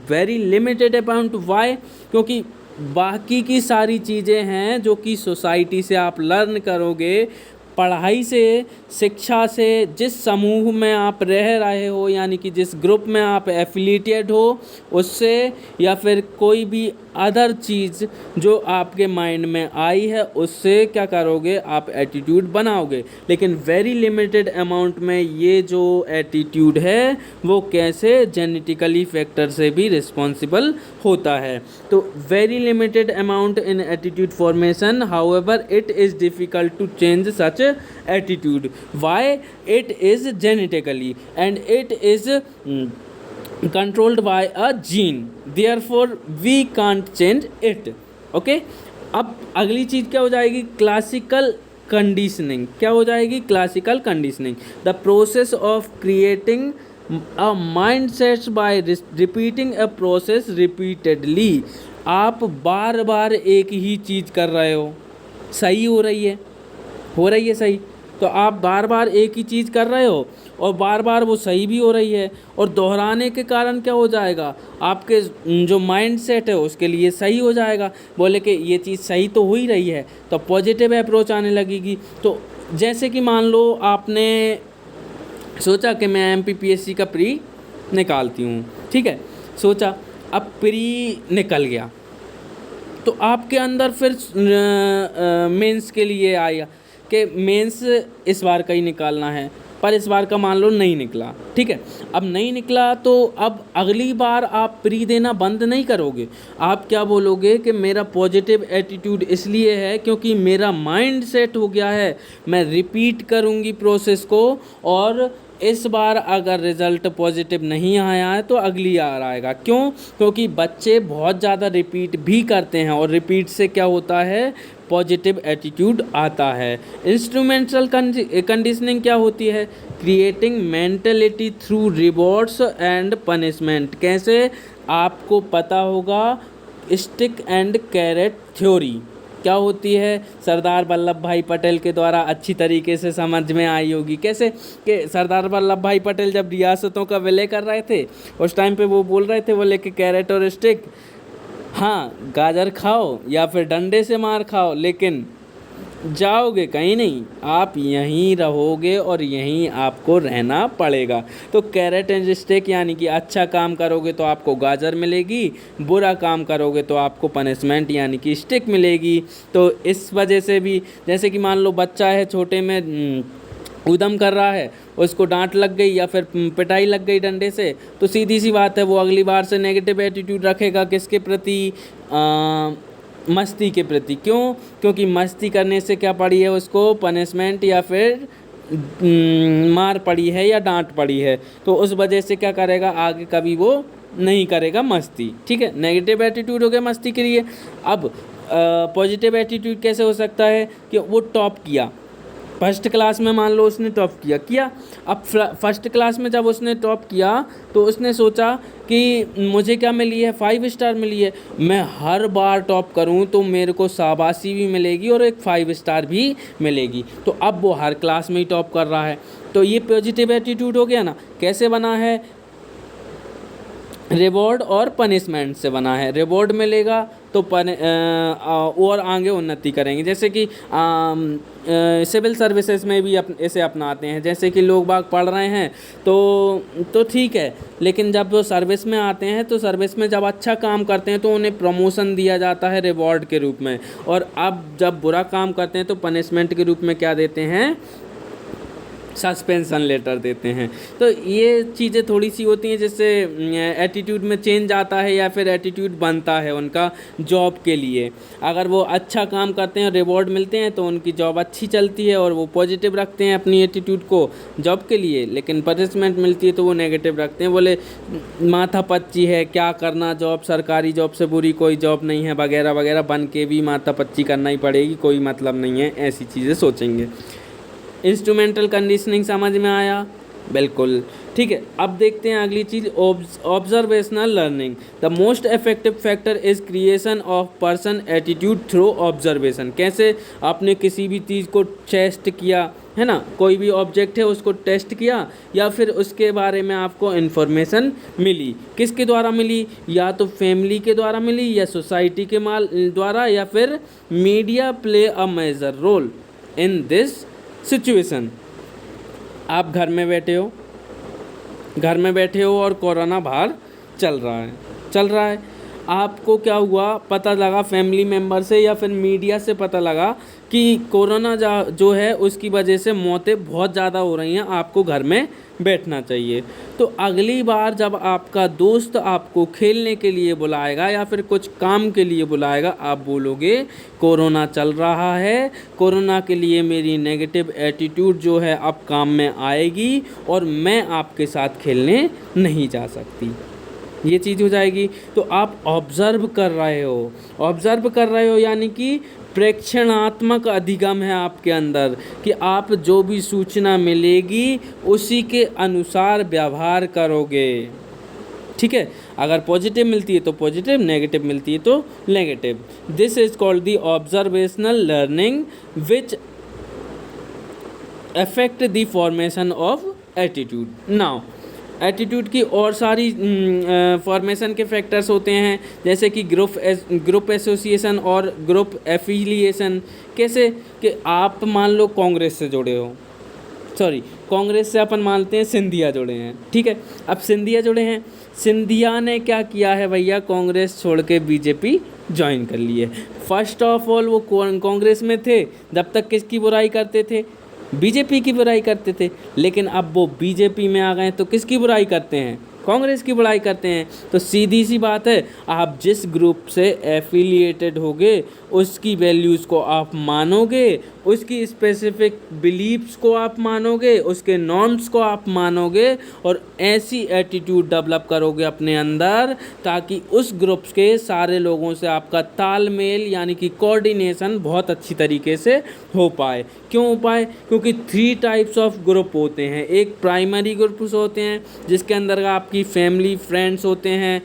Why? क्योंकि बाकी की सारी चीज़ें हैं जो कि सोसाइटी से आप लर्न करोगे, पढ़ाई से, शिक्षा से, जिस समूह में आप रह रहे हो यानी कि जिस ग्रुप में आप एफिलिएटेड हो उससे, या फिर कोई भी अदर चीज़ जो आपके माइंड में आई है उससे क्या करोगे, आप एटीट्यूड बनाओगे। लेकिन वेरी लिमिटेड अमाउंट में ये जो एटीट्यूड है वो कैसे जेनेटिकली फैक्टर से भी रिस्पॉन्सिबल होता है। तो very limited amount in attitude formation, however it is difficult to change such attitude. Why? It is genetically and it is controlled by a gene, therefore we can't change it. Okay, अब अगली चीज़ क्या हो जाएगी, classical conditioning. क्या हो जाएगी, classical conditioning, the process of creating a mind set bye repeating a process repeatedly. आप बार बार एक ही चीज़ कर रहे हो, सही हो रही है सही, तो आप बार बार एक ही चीज़ कर रहे हो और बार बार वो सही भी हो रही है, और दोहराने के कारण क्या हो जाएगा, आपके जो माइंड सेट है उसके लिए सही हो जाएगा। बोले कि ये चीज़ सही तो हो ही रही है, तो पॉजिटिव अप्रोच आने लगेगी। तो जैसे कि मान लो आपने सोचा कि मैं MPPSC का प्री निकालती हूँ, ठीक है, सोचा, अब प्री निकल गया तो आपके अंदर फिर मेंस के लिए आया कि मेंस इस बार का ही निकालना है, पर इस बार का मान लो नहीं निकला, ठीक है। अब नहीं निकला तो अब अगली बार आप प्री देना बंद नहीं करोगे, आप क्या बोलोगे कि मेरा पॉजिटिव एटीट्यूड इसलिए है क्योंकि मेरा माइंड सेट हो गया है, मैं रिपीट करूँगी प्रोसेस को, और इस बार अगर रिज़ल्ट पॉजिटिव नहीं आया है तो अगली बार आएगा। क्यों? क्योंकि बच्चे बहुत ज़्यादा रिपीट भी करते हैं और रिपीट से क्या होता है, पॉजिटिव एटीट्यूड आता है। इंस्ट्रूमेंटल कंडीशनिंग क्या होती है, creating mentality through rewards and punishment. कैसे? आपको पता होगा स्टिक एंड कैरेट थ्योरी क्या होती है, सरदार वल्लभ भाई पटेल के द्वारा अच्छी तरीके से समझ में आई होगी। कैसे कि सरदार वल्लभ भाई पटेल जब रियासतों का विलय कर रहे थे उस टाइम पे वो बोल रहे थे, बोले कि कैरेट और स्टिक, हाँ गाजर खाओ या फिर डंडे से मार खाओ, लेकिन जाओगे कहीं नहीं, आप यहीं रहोगे और यहीं आपको रहना पड़ेगा। तो कैरेट एंड स्टिक यानी कि अच्छा काम करोगे तो आपको गाजर मिलेगी, बुरा काम करोगे तो आपको पनिशमेंट यानी कि स्टिक मिलेगी। तो इस वजह से भी, जैसे कि मान लो बच्चा है छोटे में उद्यम कर रहा है, उसको डांट लग गई या फिर पिटाई लग गई डंडे से, तो सीधी सी बात है वो अगली बार से नेगेटिव एटीट्यूड रखेगा किसके प्रति, मस्ती के प्रति। क्यों? क्योंकि मस्ती करने से क्या पड़ी है उसको, पनिशमेंट या फिर मार पड़ी है या डांट पड़ी है, तो उस वजह से क्या करेगा, आगे कभी वो नहीं करेगा मस्ती। ठीक है, नेगेटिव एटीट्यूड हो गया मस्ती के लिए। अब पॉजिटिव एटीट्यूड कैसे हो सकता है कि वो टॉप किया, फर्स्ट क्लास में मान लो उसने टॉप किया। अब फर्स्ट क्लास में जब उसने टॉप किया तो उसने सोचा कि मुझे क्या मिली है, 5 स्टार मिली है, मैं हर बार टॉप करूं तो मेरे को शाबाशी भी मिलेगी और एक 5 स्टार भी मिलेगी। तो अब वो हर क्लास में ही टॉप कर रहा है। तो ये पॉजिटिव एटीट्यूड हो गया ना। कैसे बना है, रिवॉर्ड और पनिशमेंट से बना है। रिवॉर्ड मिलेगा तो और आगे उन्नति करेंगे। जैसे कि सिविल सर्विसेज में भी इसे अपनाते हैं। जैसे कि लोग बाग पढ़ रहे हैं तो ठीक है, लेकिन जब वो सर्विस में आते हैं तो सर्विस में जब अच्छा काम करते हैं तो उन्हें प्रमोशन दिया जाता है रिवॉर्ड के रूप में, और अब जब बुरा काम करते हैं तो पनिशमेंट के रूप में क्या देते हैं, सस्पेंशन लेटर देते हैं। तो ये चीज़ें थोड़ी सी होती हैं जिससे एटीट्यूड में चेंज आता है या फिर एटीट्यूड बनता है उनका जॉब के लिए। अगर वो अच्छा काम करते हैं, रिवॉर्ड मिलते हैं तो उनकी जॉब अच्छी चलती है और वो पॉजिटिव रखते हैं अपनी एटीट्यूड को जॉब के लिए, लेकिन पनिशमेंट मिलती है तो वो नेगेटिव रखते हैं, बोले माथा पच्ची है, क्या करना, जॉब सरकारी जॉब से बुरी कोई जॉब नहीं है वगैरह वगैरह, बन के भी माथा पच्ची करना ही पड़ेगी, कोई मतलब नहीं है, ऐसी चीज़ें सोचेंगे। इंस्ट्रूमेंटल कंडीशनिंग समझ में आया? बिल्कुल ठीक है। अब देखते हैं अगली चीज़, observational learning. The most effective factor is creation of person attitude through observation. कैसे? आपने किसी भी चीज़ को टेस्ट किया है ना, कोई भी ऑब्जेक्ट है उसको टेस्ट किया या फिर उसके बारे में आपको इन्फॉर्मेशन मिली, किसके द्वारा मिली, या तो फैमिली के द्वारा मिली या सोसाइटी के द्वारा, या फिर media play a major role in this situation, आप घर में बैठे हो और कोरोना बाहर चल रहा है। आपको क्या हुआ, पता लगा फैमिली मेम्बर से या फिर मीडिया से पता लगा कि कोरोना जो है उसकी वजह से मौतें बहुत ज़्यादा हो रही हैं, आपको घर में बैठना चाहिए। तो अगली बार जब आपका दोस्त आपको खेलने के लिए बुलाएगा या फिर कुछ काम के लिए बुलाएगा, आप बोलोगे कोरोना चल रहा है, कोरोना के लिए मेरी नेगेटिव एटीट्यूड जो है अब काम में आएगी और मैं आपके साथ खेलने नहीं जा सकती। ये चीज़ हो जाएगी। तो आप ऑब्ज़र्व कर रहे हो यानी कि प्रेक्षणात्मक अधिगम है आपके अंदर कि आप जो भी सूचना मिलेगी उसी के अनुसार व्यवहार करोगे। ठीक है, अगर पॉजिटिव मिलती है तो पॉजिटिव, नेगेटिव मिलती है तो negative. This is called the observational learning which affect the formation of attitude. Now attitude की और सारी फॉर्मेशन के फैक्टर्स होते हैं, जैसे कि ग्रुप एसोसिएशन और ग्रुप एफिलिएशन। कैसे कि आप मान लो कांग्रेस से जुड़े हो, कांग्रेस से अपन मानते हैं सिंधिया जुड़े हैं। ठीक है, अब सिंधिया जुड़े हैं, सिंधिया ने क्या किया है भैया, कांग्रेस छोड़ के बीजेपी ज्वाइन कर ली है। फर्स्ट ऑफ ऑल वो कांग्रेस में थे जब तक किसकी बुराई करते थे, बीजेपी की बुराई करते थे, लेकिन अब वो बीजेपी में आ गए तो किसकी बुराई करते हैं, कांग्रेस की बुराई करते हैं। तो सीधी सी बात है, आप जिस ग्रुप से एफिलिएटेड होगे उसकी वैल्यूज़ को आप मानोगे, उसकी स्पेसिफिक बिलीव्स को आप मानोगे, उसके नॉर्म्स को आप मानोगे और ऐसी एटीट्यूड डेवलप करोगे अपने अंदर ताकि उस ग्रुप के सारे लोगों से आपका तालमेल यानी कि कोऑर्डिनेशन बहुत अच्छी तरीके से हो पाए। क्यों हो पाए, क्योंकि 3 टाइप्स ऑफ ग्रुप होते हैं। एक प्राइमरी ग्रुप्स होते हैं जिसके अंदर आपकी फैमिली फ्रेंड्स होते हैं,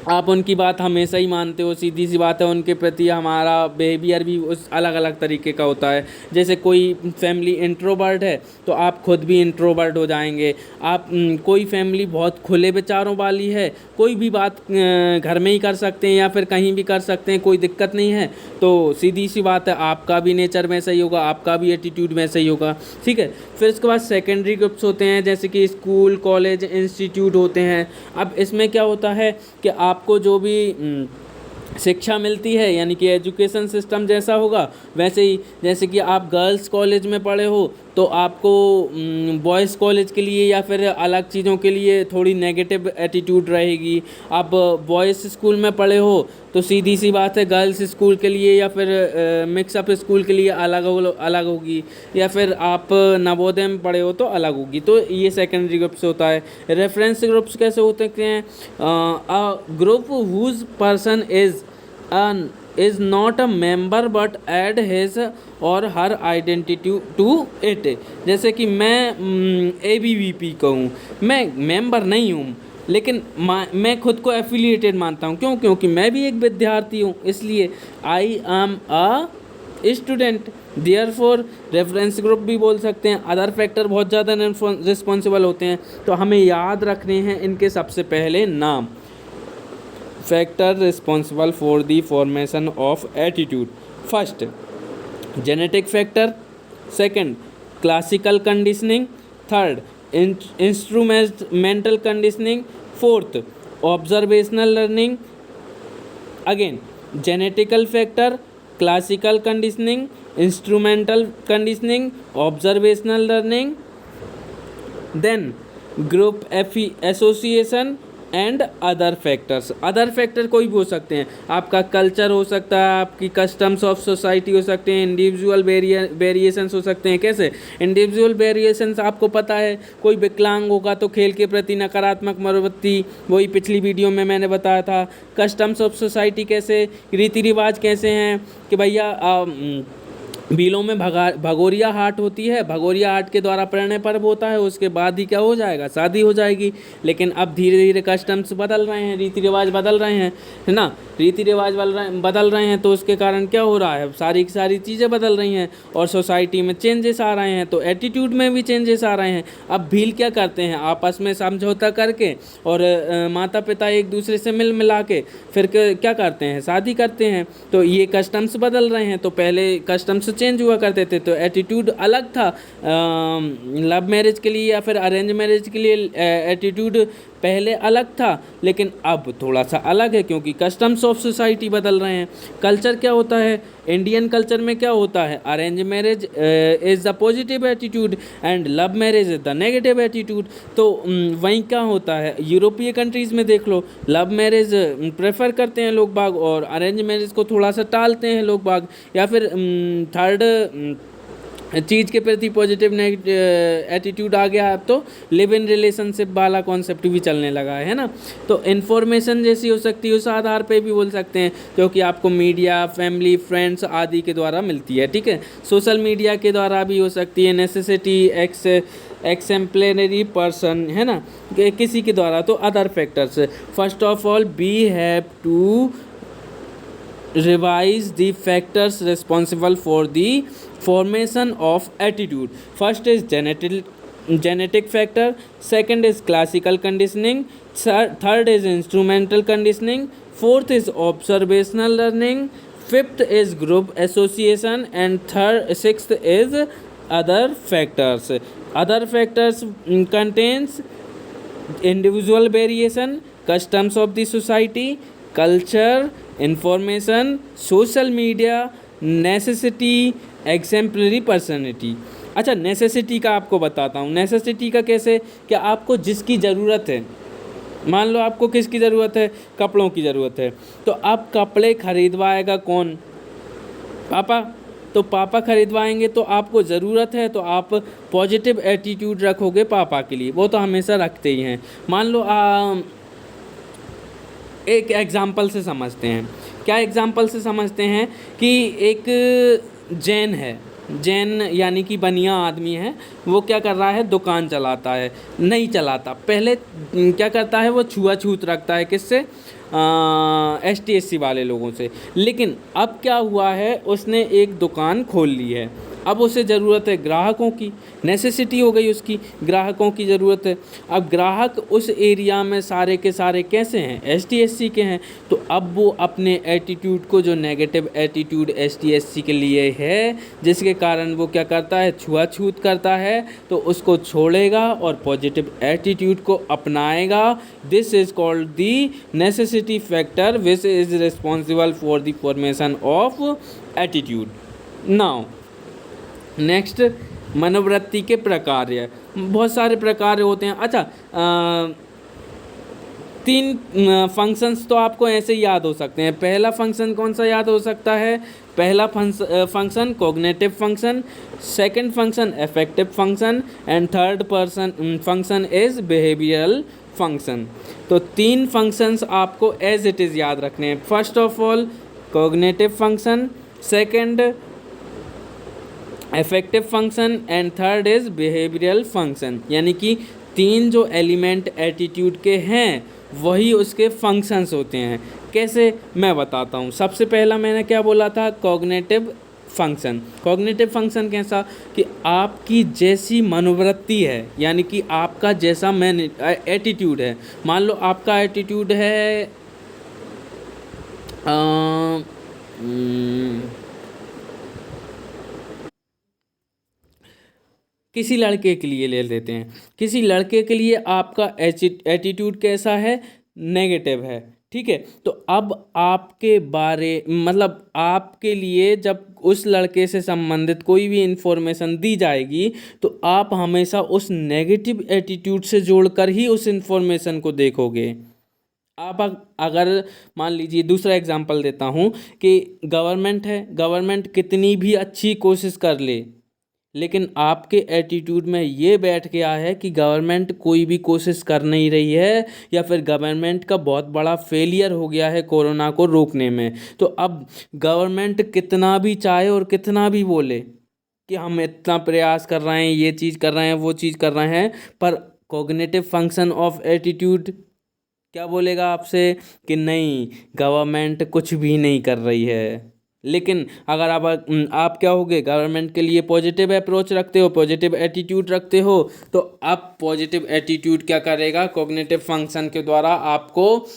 आप उनकी बात हमेशा ही मानते हो, सीधी सी बात है, उनके प्रति हमारा बिहेवियर भी उस अलग अलग तरीके का होता है। जैसे कोई फैमिली इंट्रोवर्ट है तो आप खुद भी इंट्रोवर्ट हो जाएंगे। आप कोई फैमिली बहुत खुले विचारों वाली है, कोई भी बात घर में ही कर सकते हैं या फिर कहीं भी कर सकते हैं, कोई दिक्कत नहीं है, तो सीधी सी बात है आपका भी नेचर वैसा ही होगा, आपका भी एटीट्यूड वैसा ही होगा। ठीक है, फिर उसके बाद सेकेंडरी ग्रुप्स होते हैं जैसे कि स्कूल, कॉलेज, इंस्टीट्यूट होते हैं। अब इसमें क्या होता है कि आपको जो भी शिक्षा मिलती है यानी कि एजुकेशन सिस्टम जैसा होगा वैसे ही, जैसे कि आप गर्ल्स कॉलेज में पढ़े हो तो आपको बॉयज़ कॉलेज के लिए या फिर अलग चीज़ों के लिए थोड़ी नेगेटिव एटीट्यूड रहेगी। आप बॉयज़ स्कूल में पढ़े हो तो सीधी सी बात है गर्ल्स स्कूल के लिए या फिर मिक्सअप स्कूल के लिए अलग होगी, या फिर आप नवोदय में पढ़े हो तो अलग होगी। तो ये सेकेंडरी ग्रुप्स होता है। रेफरेंस ग्रुप्स कैसे होते हैं, a group whose person is not a member but add his और हर आइडेंटिटी टू इट। जैसे कि मैं ABVP का हूँ, मैं मेंबर नहीं हूँ लेकिन मैं खुद को एफिलिएटेड मानता हूँ। क्यों? क्योंकि मैं भी एक विद्यार्थी हूँ, इसलिए I am a student. Therefore reference group भी बोल सकते हैं। अदर फैक्टर बहुत ज़्यादा रिस्पॉन्सिबल होते हैं, तो हमें याद रखने हैं इनके सबसे पहले नाम। Factor responsible for the formation of attitude, first genetic factor, second classical conditioning, third instrumental conditioning, fourth observational learning. Again genetical factor, classical conditioning, instrumental conditioning, observational learning, then group association and other factors. Other factor कोई भी हो सकते हैं, आपका culture हो सकता है, आपकी कस्टम्स ऑफ सोसाइटी हो सकते हैं, इंडिविजुअल वेरिएशंस हो सकते हैं। कैसे इंडिविजुअल वेरिएशंस, आपको पता है कोई विकलांग होगा तो खेल के प्रति नकारात्मक मनोवृत्ति, वही पिछली वीडियो में मैंने बताया था। कस्टम्स ऑफ सोसाइटी कैसे, रीति रिवाज कैसे हैं कि भैया बीलों में भगोरिया हाट होती है, भगोरिया हाट के द्वारा परिणय पर्व होता है, उसके बाद ही क्या हो जाएगा, शादी हो जाएगी। लेकिन अब धीरे धीरे कस्टम्स बदल रहे हैं, रीति रिवाज बदल रहे हैं, है ना, रीति रिवाज बदल रहे हैं, तो उसके कारण क्या हो रहा है, सारी की सारी चीज़ें बदल रही हैं और सोसाइटी में चेंजेस आ रहे हैं, तो एटीट्यूड में भी चेंजेस आ रहे हैं। अब भील क्या करते हैं, आपस में समझौता करके और माता पिता एक दूसरे से मिला के फिर क्या करते हैं, शादी करते हैं। तो ये कस्टम्स बदल रहे हैं, तो पहले कस्टम्स चेंज हुआ करते थे, तो एटीट्यूड अलग था लव मैरिज के लिए या फिर अरेंज मैरिज के लिए एटीट्यूड पहले अलग था, लेकिन अब थोड़ा सा अलग है क्योंकि कस्टम्स ऑफ सोसाइटी बदल रहे हैं। कल्चर क्या होता है, इंडियन कल्चर में क्या होता है, arrange marriage is the positive attitude and love marriage is the negative attitude. तो वहीं क्या होता है, यूरोपीय कंट्रीज़ में देख लो, लव मैरिज प्रेफर करते हैं लोग बाग और अरेंज मैरिज को थोड़ा सा टालते हैं लोग बाग, या फिर थर्ड चीज़ के प्रति पॉजिटिव एटीट्यूड आ गया, अब तो लिव इन रिलेशनशिप वाला कॉन्सेप्ट भी चलने लगा है ना। तो इन्फॉर्मेशन जैसी हो सकती है उस आधार पे भी बोल सकते हैं, क्योंकि आपको मीडिया, फैमिली, फ्रेंड्स आदि के द्वारा मिलती है, ठीक है। सोशल मीडिया के द्वारा भी हो सकती है, नेसेसिटी, एक्सेम्पलरी पर्सन, है ना, किसी के द्वारा। तो other factors, first of all we have to revise the factors responsible for the formation of attitude. First is genetic factor, second is classical conditioning, third is instrumental conditioning, fourth is observational learning, fifth is group association, and sixth is other factors. Other factors contains individual variation, customs of the society, culture, information, social media, necessity, exemplary personality. अच्छा, necessity का आपको बताता हूँ। Necessity का कैसे, कि आपको जिसकी ज़रूरत है, मान लो आपको किसकी ज़रूरत है, कपड़ों की ज़रूरत है, तो अब कपड़े खरीदवाएगा कौन, पापा। तो पापा खरीदवाएंगे, तो आपको ज़रूरत है तो आप पॉजिटिव एटीट्यूड रखोगे पापा के लिए, वो तो हमेशा रखते ही हैं। मान लो एक एग्ज़ाम्पल से समझते हैं। क्या एग्ज़ाम्पल से समझते हैं कि एक जैन है, जैन यानी कि बनिया आदमी है, वो क्या कर रहा है, दुकान चलाता है, नहीं चलाता, पहले क्या करता है, वो छुआछूत रखता है, किससे, ST SC वाले लोगों से। लेकिन अब क्या हुआ है, उसने एक दुकान खोल ली है, अब उसे ज़रूरत है ग्राहकों की, नेसेसिटी हो गई उसकी, ग्राहकों की ज़रूरत है। अब ग्राहक उस एरिया में सारे के सारे कैसे हैं, ST SC के हैं, तो अब वो अपने एटीट्यूड को, जो नेगेटिव एटीट्यूड ST SC के लिए है, जिसके कारण वो क्या करता है, छुआछूत करता है, तो उसको छोड़ेगा और पॉजिटिव एटीट्यूड को अपनाएगा। This is called the necessity factor which is responsible for the formation of attitude. Now next, मनोवृत्ति के प्रकार है, बहुत सारे प्रकार होते हैं। अच्छा, तीन फंक्शंस तो आपको ऐसे ही याद हो सकते हैं। पहला फंक्शन कौन सा याद हो सकता है, पहला function cognitive function, second function affective function, and third function is behavioural function. तो तीन फंक्शंस आपको एज इट इज़ याद रखने हैं। First of all cognitive function, second affective function, and third is behavioural function. यानी कि तीन जो एलिमेंट एटीट्यूड के हैं वही उसके फंक्शंस होते हैं। कैसे, मैं बताता हूँ। सबसे पहला मैंने क्या बोला था, कॉग्निटिव फंक्शन। कॉग्निटिव फंक्शन कैसा, कि आपकी जैसी मनोवृत्ति है, यानी कि आपका जैसा एटीट्यूड है। मान लो आपका एटीट्यूड है किसी लड़के के लिए ले लेते हैं, किसी लड़के के लिए आपका एटीट्यूड कैसा है, नेगेटिव है, ठीक है। तो अब आपके बारे मतलब आपके लिए जब उस लड़के से संबंधित कोई भी इन्फॉर्मेशन दी जाएगी, तो आप हमेशा उस नेगेटिव एटीट्यूड से जोड़कर ही उस इन्फॉर्मेशन को देखोगे। आप अगर मान लीजिए, दूसरा एग्जांपल देता हूँ कि गवर्नमेंट है, गवर्नमेंट कितनी भी अच्छी कोशिश कर ले, लेकिन आपके एटीट्यूड में ये बैठ गया है कि गवर्नमेंट कोई भी कोशिश कर नहीं रही है, या फिर गवर्नमेंट का बहुत बड़ा फेलियर हो गया है कोरोना को रोकने में। तो अब गवर्नमेंट कितना भी चाहे और कितना भी बोले कि हम इतना प्रयास कर रहे हैं, ये चीज़ कर रहे हैं, वो चीज़ कर रहे हैं, पर कॉग्निटिव फंक्शन ऑफ एटीट्यूड क्या बोलेगा आपसे कि नहीं, गवर्नमेंट कुछ भी नहीं कर रही है। लेकिन अगर आप क्या होगे, गवर्नमेंट के लिए पॉजिटिव अप्रोच रखते हो, पॉजिटिव एटीट्यूड रखते हो, तो आप पॉजिटिव एटीट्यूड क्या करेगा, कॉग्निटिव फंक्शन के द्वारा आपको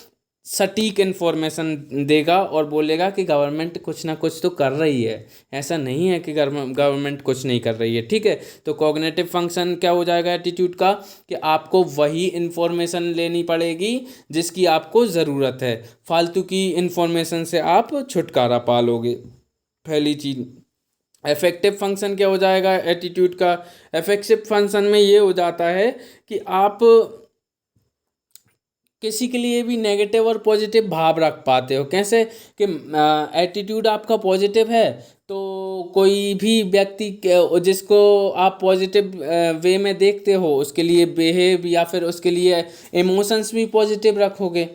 सटीक इन्फॉर्मेशन देगा और बोलेगा कि गवर्नमेंट कुछ ना कुछ तो कर रही है। ऐसा नहीं है कि गवर्नमेंट कुछ नहीं कर रही है, ठीक है। तो कॉग्निटिव फंक्शन क्या हो जाएगा एटीट्यूड का, कि आपको वही इन्फॉर्मेशन लेनी पड़ेगी जिसकी आपको ज़रूरत है, फालतू की इन्फॉर्मेशन से आप छुटकारा पा लोगे, पहली चीज़। इफेक्टिव फंक्शन क्या हो जाएगा एटीट्यूड का, इफेक्टिव फंक्शन में ये हो जाता है कि आप किसी के लिए भी नेगेटिव और पॉजिटिव भाव रख पाते हो। कैसे कि एटीट्यूड आपका पॉजिटिव है तो कोई भी व्यक्ति जिसको आप पॉजिटिव वे में देखते हो उसके लिए बिहेव या फिर उसके लिए इमोशंस भी पॉजिटिव रखोगे,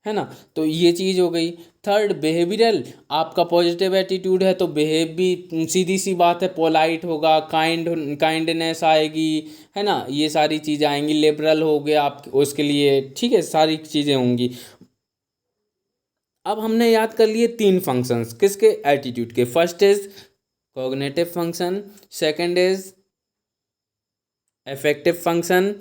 है ना। तो ये चीज़ हो गई। थर्ड, बिहेवियरल, आपका पॉजिटिव एटीट्यूड है तो बिहेव भी सीधी सी बात है पोलाइट होगा, काइंडनेस आएगी, है ना, ये सारी चीज़ें आएंगी। लिबरल हो गया आप उसके लिए, ठीक है, सारी चीज़ें होंगी। अब हमने याद कर लिए 3 फंक्शंस किसके, एटीट्यूड के। First is cognitive function, second is effective function,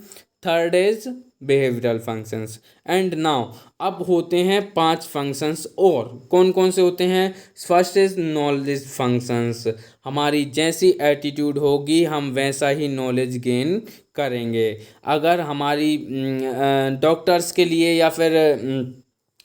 third is behavioural functions. And now अब होते हैं 5 फंक्शंस और। कौन कौन से होते हैं? First is knowledge functions. हमारी जैसी एटीट्यूड होगी हम वैसा ही नॉलेज गेन करेंगे। अगर हमारी डॉक्टर्स के लिए या फिर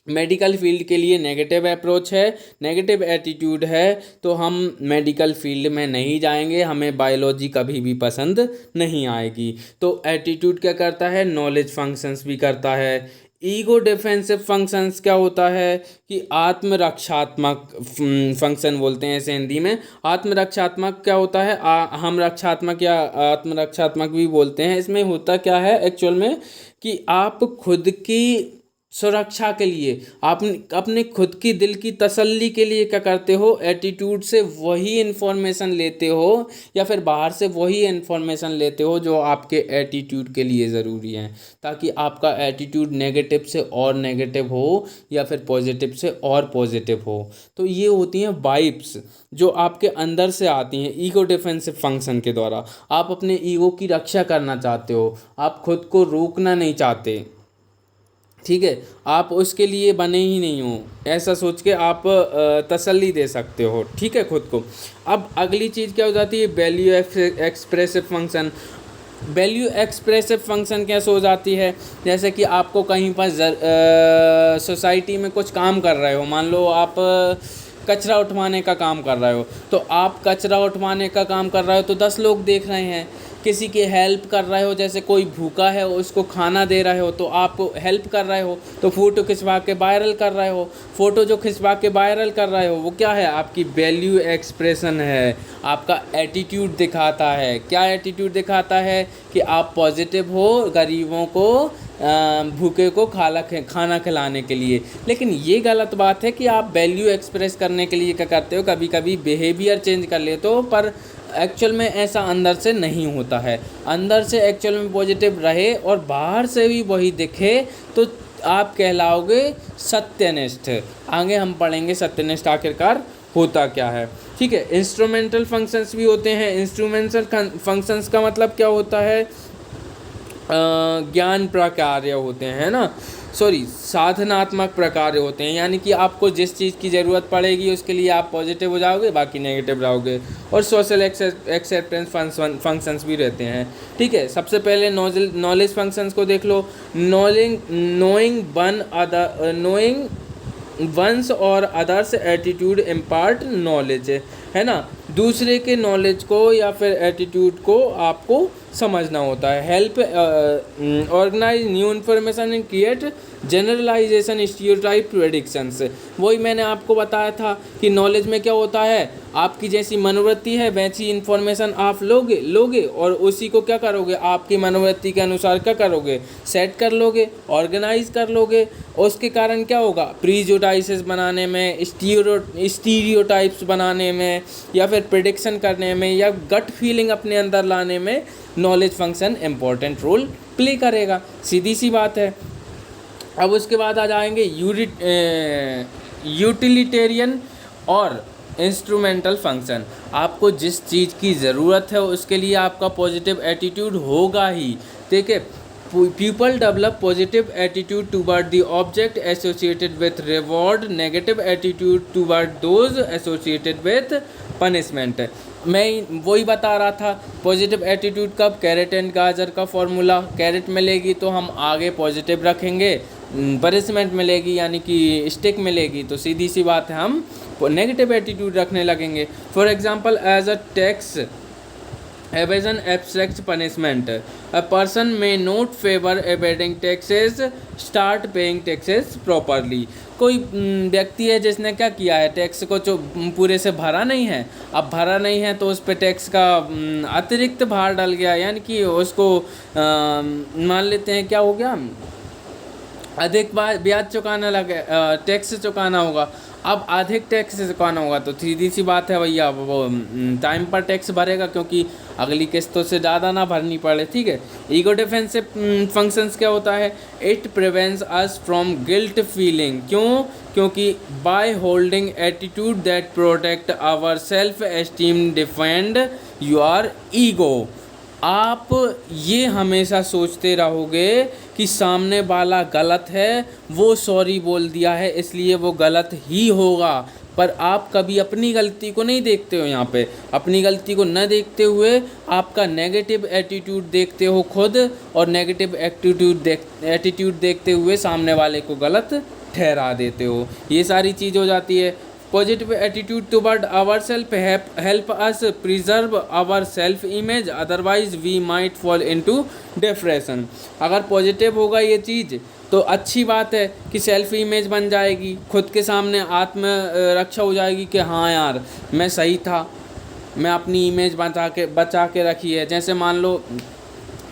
मेडिकल फील्ड के लिए नेगेटिव अप्रोच है, नेगेटिव एटीट्यूड है, तो हम मेडिकल फील्ड में नहीं जाएंगे, हमें बायोलॉजी कभी भी पसंद नहीं आएगी। तो एटीट्यूड क्या करता है, नॉलेज फंक्शंस भी करता है। ईगो डिफेंसिव फंक्शंस क्या होता है कि आत्मरक्षात्मक फंक्शन बोलते हैं इसे हिंदी में। आत्मरक्षात्मक क्या होता है, हम रक्षात्मक या आत्मरक्षात्मक भी बोलते हैं। इसमें होता क्या है एक्चुअल में कि आप खुद की सुरक्षा के लिए, आप अपने खुद की दिल की तसल्ली के लिए क्या करते हो, एटीट्यूड से वही इन्फॉर्मेशन लेते हो या फिर बाहर से वही इन्फॉर्मेशन लेते हो जो आपके एटीट्यूड के लिए ज़रूरी है, ताकि आपका एटीट्यूड नेगेटिव से और नेगेटिव हो या फिर पॉजिटिव से और पॉजिटिव हो। तो ये होती हैं वाइब्स जो आपके अंदर से आती हैं ईगो डिफेंसिव फंक्शन के द्वारा। आप अपने ईगो की रक्षा करना चाहते हो, आप खुद को रोकना नहीं चाहते, ठीक है, आप उसके लिए बने ही नहीं हो, ऐसा सोच के आप तसल्ली दे सकते हो, ठीक है, खुद को। अब अगली चीज़ क्या हो जाती है, value expressive function. Value expressive function कैसे हो जाती है, जैसे कि आपको कहीं पर सोसाइटी में कुछ काम कर रहे हो, मान लो आप कचरा उठवाने का काम कर रहे हो, तो आप कचरा उठवाने का काम कर रहे हो तो 10 लोग देख रहे हैं। किसी की हेल्प कर रहे हो, जैसे कोई भूखा है उसको खाना दे रहे हो तो आप हेल्प कर रहे हो, तो फ़ोटो खिंचवा के वायरल कर रहे हो। फ़ोटो जो खिंचवा के वायरल कर रहे हो वो क्या है, आपकी वैल्यू एक्सप्रेशन है, आपका एटीट्यूड दिखाता है। क्या एटीट्यूड दिखाता है कि आप पॉजिटिव हो गरीबों को, भूखे को खाना खिलाने के लिए। लेकिन ये गलत बात है कि आप वैल्यू एक्सप्रेस करने के लिए क्या करते हो, कभी कभी बिहेवियर चेंज कर लेते हो, पर एक्चुअल में ऐसा अंदर से नहीं होता है। अंदर से एक्चुअल में पॉजिटिव रहे और बाहर से भी वही दिखे तो आप कहलाओगे सत्यनिष्ठ। आगे हम पढ़ेंगे सत्यनिष्ठ आखिरकार होता क्या है, ठीक है। इंस्ट्रूमेंटल फंक्शंस भी होते हैं। इंस्ट्रूमेंटल फंक्शंस का मतलब क्या होता है, ज्ञान प्रकार्य होते हैं ना, साधनात्मक प्रकार्य होते हैं, यानी कि आपको जिस चीज़ की ज़रूरत पड़ेगी उसके लिए आप पॉजिटिव हो जाओगे, बाकी नेगेटिव रहोगे। और सोशल एक्सेप्टेंस फंक्शंस भी रहते हैं, ठीक है। सबसे पहले नॉलेज फंक्शंस को देख लो। नोइंग वंस और अदर्स एटीट्यूड इम्पार्ट नॉलेज, है ना, दूसरे के नॉलेज को या फिर एटीट्यूड को आपको समझना होता है। Help organize new information and create generalization stereotype predictions. वही मैंने आपको बताया था कि नॉलेज में क्या होता है, आपकी जैसी मनोवृत्ति है वैसी इन्फॉर्मेशन आप लोगे और उसी को क्या करोगे, आपकी मनोवृत्ति के अनुसार क्या करोगे, सेट कर लोगे, ऑर्गेनाइज कर लोगे। उसके कारण क्या होगा, प्रीजुडाइसेस बनाने में, स्टीरियोटाइप्स बनाने में या फिर प्रेडिक्शन करने में या गट फीलिंग अपने अंदर लाने में knowledge function important role play करेगा, सीधी सी बात है। अब उसके बाद आ जाएंगे यूटिलिटेरियन और इंस्ट्रूमेंटल फंक्शन। आपको जिस चीज़ की ज़रूरत है उसके लिए आपका पॉजिटिव एटीट्यूड होगा ही, ठीक है। People develop positive attitude toward the object associated with reward, negative attitude toward those associated with punishment. मैं वही बता रहा था, पॉजिटिव एटीट्यूड कब, कैरेट एंड गाजर का फॉर्मूला, कैरेट मिलेगी तो हम आगे पॉजिटिव रखेंगे, पनिशमेंट मिलेगी यानी कि स्टिक मिलेगी तो सीधी सी बात है हम नेगेटिव एटीट्यूड रखने लगेंगे. For example as a tax evasion abstract punishment, a person may not favor evading taxes, start paying taxes properly. कोई व्यक्ति है जिसने क्या किया है, टैक्स को जो पूरे से भरा नहीं है, अब भरा नहीं है तो उस पर टैक्स का अतिरिक्त भार डल गया, यानी कि उसको मान लेते हैं क्या हो गया, अधिक ब्याज चुकाना लगे, टैक्स चुकाना होगा. अब अधिक टैक्स चुकाना होगा तो सीधी सी बात है भैया वो टाइम पर टैक्स भरेगा क्योंकि अगली किस्तों से ज़्यादा ना भरनी पड़े. ठीक है. ईगो डिफेंसिव फंक्शंस क्या होता है, it prevents us from guilt feeling. क्यों? क्योंकि by holding attitude that protect our self esteem defend your ego. आप ये हमेशा सोचते रहोगे कि सामने वाला गलत है, वो सॉरी बोल दिया है इसलिए वो गलत ही होगा, पर आप कभी अपनी गलती को नहीं देखते हो. यहाँ पे अपनी गलती को न देखते हुए आपका नेगेटिव एटीट्यूड देखते हो खुद, और नेगेटिव एटीट्यूड देखते हुए सामने वाले को गलत ठहरा देते हो. ये सारी चीज़ हो जाती है. Positive attitude toward our self help us preserve our self image, otherwise we might fall into depression. अगर पॉजिटिव होगा ये चीज़ तो अच्छी बात है कि सेल्फ इमेज बन जाएगी, खुद के सामने आत्म रक्षा हो जाएगी कि हाँ यार मैं सही था, मैं अपनी इमेज बचा के रखी है. जैसे मान लो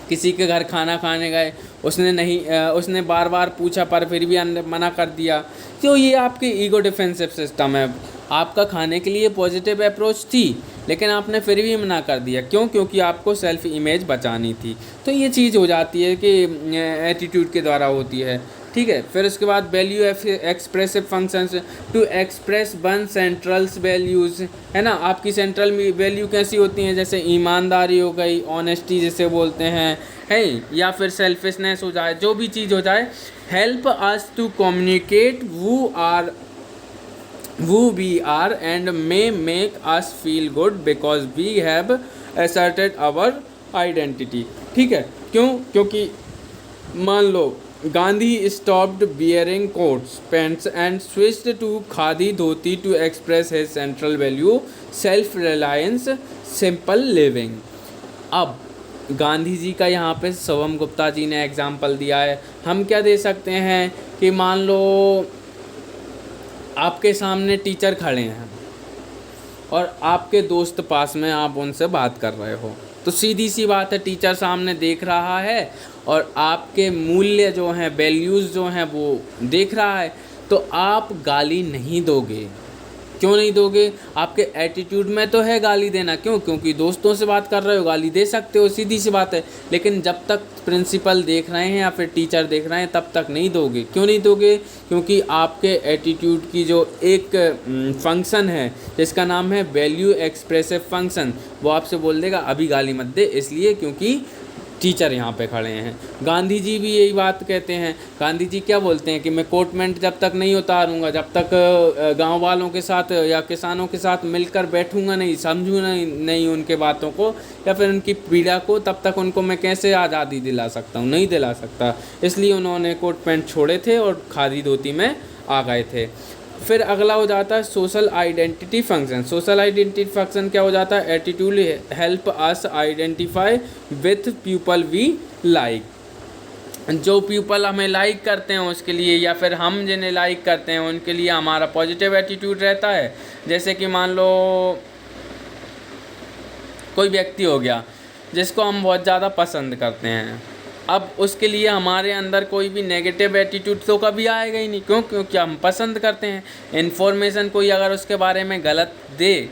किसी के घर खाना खाने गए, उसने बार बार पूछा पर फिर भी मना कर दिया, तो ये आपकी ईगो डिफेंसिव सिस्टम है. आपका खाने के लिए पॉजिटिव अप्रोच थी लेकिन आपने फिर भी मना कर दिया. क्यों? क्योंकि आपको सेल्फ इमेज बचानी थी. तो ये चीज़ हो जाती है कि एटीट्यूड के द्वारा होती है. ठीक है. फिर उसके बाद value expressive functions, to express one centrals values, है ना. आपकी सेंट्रल वैल्यू कैसी होती हैं, जैसे ईमानदारी हो गई, ऑनेस्टी जिसे बोलते हैं, है, या फिर सेल्फिशनेस हो जाए, जो भी चीज़ हो जाए. Help us to communicate who we are and may make us feel good because we have asserted our identity. ठीक है. क्यों? क्योंकि मान लो Gandhi stopped wearing coats, pants and switched to khadi dhoti to express his central value, self-reliance, simple living. अब गांधी जी का यहाँ पे शुभम गुप्ता जी ने एग्जाम्पल दिया है. हम क्या दे सकते हैं कि मान लो आपके सामने टीचर खड़े हैं और आपके दोस्त पास में, आप उनसे बात कर रहे हो, तो सीधी सी बात है टीचर सामने देख रहा है और आपके मूल्य जो हैं, वैल्यूज़ जो हैं वो देख रहा है, तो आप गाली नहीं दोगे. क्यों नहीं दोगे? आपके एटीट्यूड में तो है गाली देना. क्यों? क्योंकि दोस्तों से बात कर रहे हो, गाली दे सकते हो, सीधी सी बात है. लेकिन जब तक प्रिंसिपल देख रहे हैं या फिर टीचर देख रहे हैं तब तक नहीं दोगे. क्यों नहीं दोगे? क्योंकि आपके एटीट्यूड की जो एक फंक्शन है जिसका नाम है वैल्यू एक्सप्रेसिव फंक्शन, वो आपसे बोल देगा अभी गाली मत दे, इसलिए क्योंकि टीचर यहाँ पे खड़े हैं. गांधी जी भी यही बात कहते हैं. गांधी जी क्या बोलते हैं कि मैं कोट पैंट जब तक नहीं उतारूंगा, जब तक गांव वालों के साथ या किसानों के साथ मिलकर बैठूंगा नहीं, समझूंगा नहीं उनके बातों को या फिर उनकी पीड़ा को, तब तक उनको मैं कैसे आज़ादी दिला सकता हूँ? नहीं दिला सकता. इसलिए उन्होंने कोट पैंट छोड़े थे और खादी धोती में आ गए थे. फिर अगला हो जाता है social identity function. Social identity function क्या हो जाता है? Attitude help us identify with people we like. जो पीपल हमें लाइक करते हैं उसके लिए, या फिर हम जिन्हें लाइक करते हैं उनके लिए हमारा पॉजिटिव एटीट्यूड रहता है. जैसे कि मान लो कोई व्यक्ति हो गया जिसको हम बहुत ज़्यादा पसंद करते हैं, अब उसके लिए हमारे अंदर कोई भी नेगेटिव एटीट्यूड तो कभी आएगा ही नहीं. क्यों? क्योंकि हम पसंद करते हैं. इन्फॉर्मेशन कोई अगर उसके बारे में गलत दे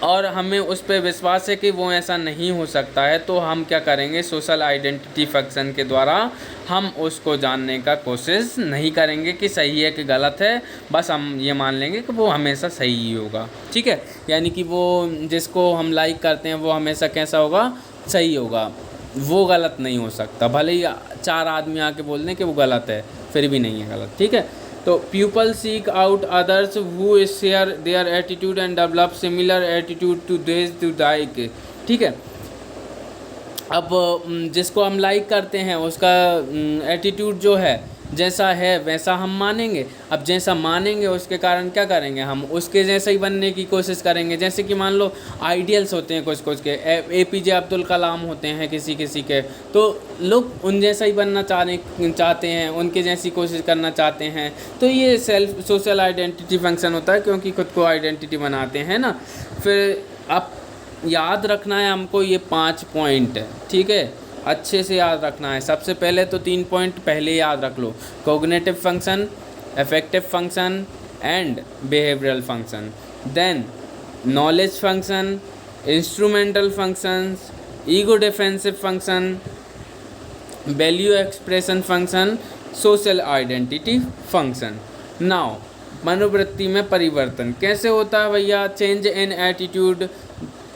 और हमें उस पर विश्वास है कि वो ऐसा नहीं हो सकता है, तो हम क्या करेंगे? सोशल आइडेंटिटी फंक्शन के द्वारा हम उसको जानने का कोशिश नहीं करेंगे कि सही है कि गलत है, बस हम ये मान लेंगे कि वो हमेशा सही ही होगा. ठीक है. यानी कि वो जिसको हम लाइक करते हैं वो हमेशा कैसा होगा? सही होगा. वो गलत नहीं हो सकता, भले ही 4 आदमी आके बोल दें कि वो गलत है, फिर भी नहीं है गलत, ठीक है। तो people seek out others who share their attitude and develop similar attitude to these to like, ठीक है। अब जिसको हम लाइक करते हैं उसका एटीट्यूड जो है जैसा है वैसा हम मानेंगे। अब जैसा मानेंगे उसके कारण क्या करेंगे, हम उसके जैसा ही बनने की कोशिश करेंगे। जैसे कि मान लो आइडियल्स होते हैं कुछ कुछ के, APJ अब्दुल कलाम होते हैं किसी किसी के, तो लोग उन जैसा ही बनना चाहते हैं, उनके जैसी कोशिश करना चाहते हैं। तो ये सेल्फ सोशल आइडेंटिटी फंक्शन होता है, क्योंकि खुद को आइडेंटिटी बनाते हैं ना। फिर अब याद रखना है हमको ये 5 पॉइंट, ठीक है, अच्छे से याद रखना है। सबसे पहले तो 3 पॉइंट पहले याद रख लो, cognitive function, affective function and behavioural function, then knowledge function, instrumental functions, ego defensive function, value expression function, social identity function. Now मनोवृत्ति में परिवर्तन कैसे होता है भैया, चेंज इन एटीट्यूड।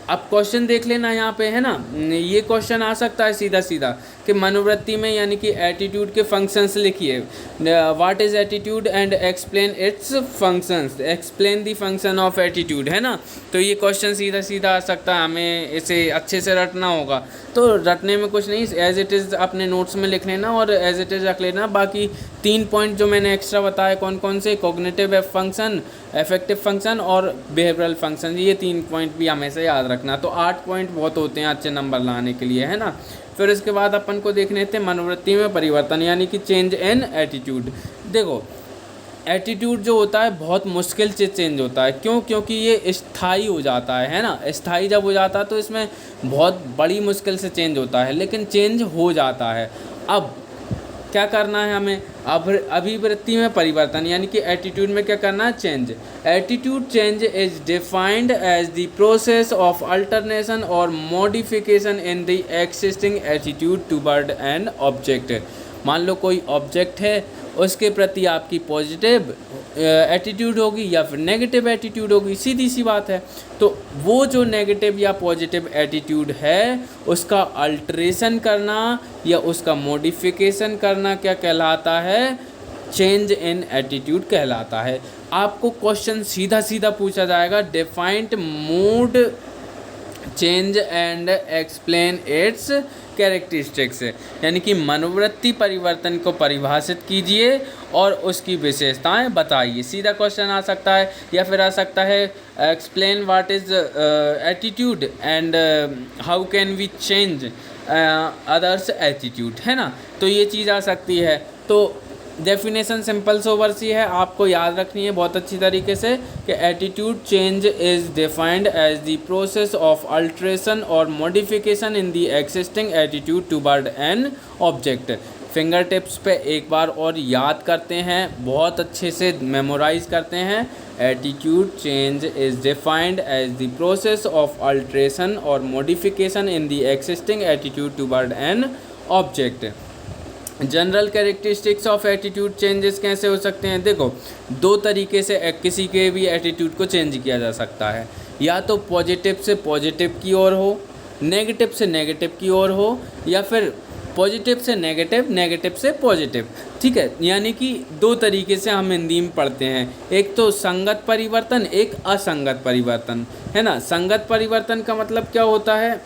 अब क्वेश्चन देख लेना यहाँ पे है ना, ये क्वेश्चन आ सकता है सीधा सीधा कि मनोवृत्ति में यानी कि एटीट्यूड के फंक्शंस लिखिए, what is attitude and explain it's functions, explain the function of attitude, है ना। तो ये क्वेश्चन सीधा सीधा आ सकता है, हमें इसे अच्छे से रटना होगा। तो रटने में कुछ नहीं, एज इट इज़ अपने नोट्स में लिख लेना और एज इट इज़ रख लेना। बाकी 3 पॉइंट जो मैंने एक्स्ट्रा बताया कौन कौन से, कॉग्निटिव फंक्शन, इफेक्टिव फंक्शन और बिहेवियरल फंक्शन, ये 3 पॉइंट भी हमेशा याद रखना। तो 8 पॉइंट बहुत होते हैं अच्छे नंबर लाने के लिए, है ना। फिर इसके बाद अपन को देखने थे मनोवृत्ति में परिवर्तन यानी कि चेंज इन एटीट्यूड। देखो एटीट्यूड जो होता है बहुत मुश्किल से चेंज होता है, क्यों, क्योंकि ये स्थायी हो जाता है ना। स्थायी जब हो जाता है तो इसमें बहुत बड़ी मुश्किल से चेंज होता है, लेकिन चेंज हो जाता है। अब क्या करना है हमें, अब अभिवृत्ति में परिवर्तन यानी कि एटीट्यूड में क्या करना है, change. Attitude change is defined as the process of alternation और modification in the existing attitude toward an object. मान लो कोई ऑब्जेक्ट है, उसके प्रति आपकी पॉजिटिव एटीट्यूड होगी या फिर नेगेटिव एटीट्यूड होगी, सीधी सी बात है। तो वो जो नेगेटिव या पॉजिटिव एटीट्यूड है उसका अल्टरेशन करना या उसका मॉडिफिकेशन करना क्या कहलाता है, चेंज इन एटीट्यूड कहलाता है। आपको क्वेश्चन सीधा सीधा पूछा जाएगा, defined mood change and explain it's characteristics, यानी कि मनोवृत्ति परिवर्तन को परिभाषित कीजिए और उसकी विशेषताएं बताइए। सीधा क्वेश्चन आ सकता है, या फिर आ सकता है explain what is attitude and how can we change others attitude, है ना। तो ये चीज़ आ सकती है। तो डेफिनेशन सिंपल सोवर सी है, आपको याद रखनी है बहुत अच्छी तरीके से कि attitude change is defined as the process of alteration और modification in the existing attitude toward an object. Finger tips पे एक बार और याद करते हैं, बहुत अच्छे से मेमोराइज करते हैं। Attitude change is defined as the process of alteration और modification in the existing attitude toward an object. General characteristics of attitude changes कैसे हो सकते हैं, देखो 2 तरीके से किसी के भी एटीट्यूड को चेंज किया जा सकता है, या तो पॉजिटिव से पॉजिटिव की ओर हो, नेगेटिव से नेगेटिव की ओर हो, या फिर पॉजिटिव से नेगेटिव, नेगेटिव से पॉजिटिव, ठीक है। यानी कि 2 तरीके से हम हिंदी में पढ़ते हैं, एक तो संगत परिवर्तन, एक असंगत परिवर्तन, है ना। संगत परिवर्तन का मतलब क्या होता है,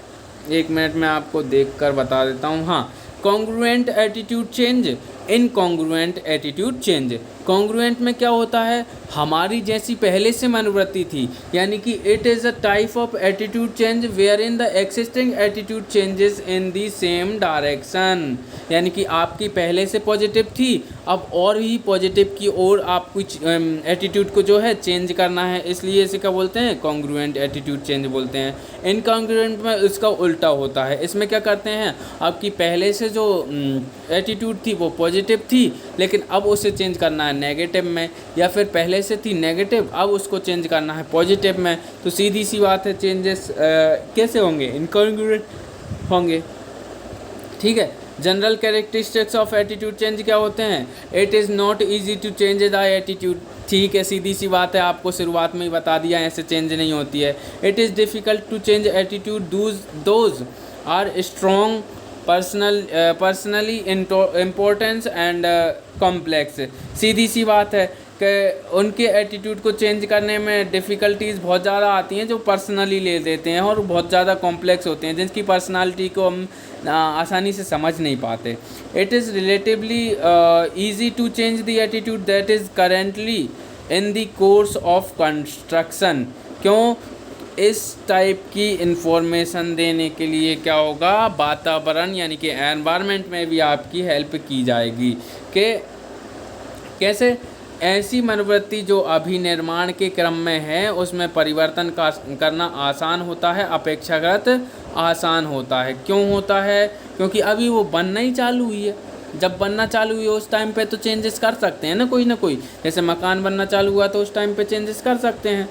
1 मिनट में आपको देख कर बता देता हूँ। हाँ, congruent attitude change, incongruent attitude change. Congruent में क्या होता है, हमारी जैसी पहले से मनोवृत्ति थी, यानी कि it is a type of attitude change where in the existing attitude changes in the same direction. यानी कि आपकी पहले से पॉजिटिव थी, अब और ही पॉजिटिव की ओर आप कुछ एटीट्यूड को जो है चेंज करना है, इसलिए इसे क्या बोलते हैं, कॉन्ग्रुएंट एटीट्यूड चेंज बोलते हैं। इनकॉन्ग्रुएंट में इसका उल्टा होता है, इसमें क्या करते हैं, आपकी पहले से जो एटीट्यूड थी वो पॉजिटिव थी, लेकिन अब उसे चेंज करना है नेगेटिव में, या फिर पहले से थी नेगेटिव अब उसको चेंज करना है पॉजिटिव में। तो सीधी सी बात है, चेंजेस कैसे होंगे, इनकॉन्ग्रुएंट होंगे, ठीक है। General characteristics of attitude change क्या होते हैं, it is not easy to change the attitude, ठीक है, सीधी सी बात है, आपको शुरुआत में ही बता दिया, ऐसे चेंज नहीं होती है। It is difficult to change attitude, those are strong personally importance and complex. सीधी सी बात है कि उनके एटीट्यूड को चेंज करने में डिफ़िकल्टीज़ बहुत ज़्यादा आती हैं जो पर्सनली ले लेते हैं और बहुत ज़्यादा कॉम्प्लेक्स होते हैं जिनकी पर्सनालिटी को हम आसानी से समझ नहीं पाते। It is relatively easy to change the attitude that is currently in the course of construction. क्यों? इस टाइप की इंफॉर्मेशन देने के लिए क्या होगा, वातावरण यानी कि एनवायरनमेंट में भी आपकी हेल्प की जाएगी। कि कैसे? ऐसी मनोवृत्ति जो अभी निर्माण के क्रम में है उसमें परिवर्तन करना आसान होता है, अपेक्षाकृत आसान होता है। क्यों होता है? क्योंकि अभी वो बनना ही चालू हुई है। जब बनना चालू हुई है उस टाइम पे तो चेंजेस कर सकते हैं ना कोई। जैसे मकान बनना चालू हुआ तो उस टाइम पे चेंजेस कर सकते हैं,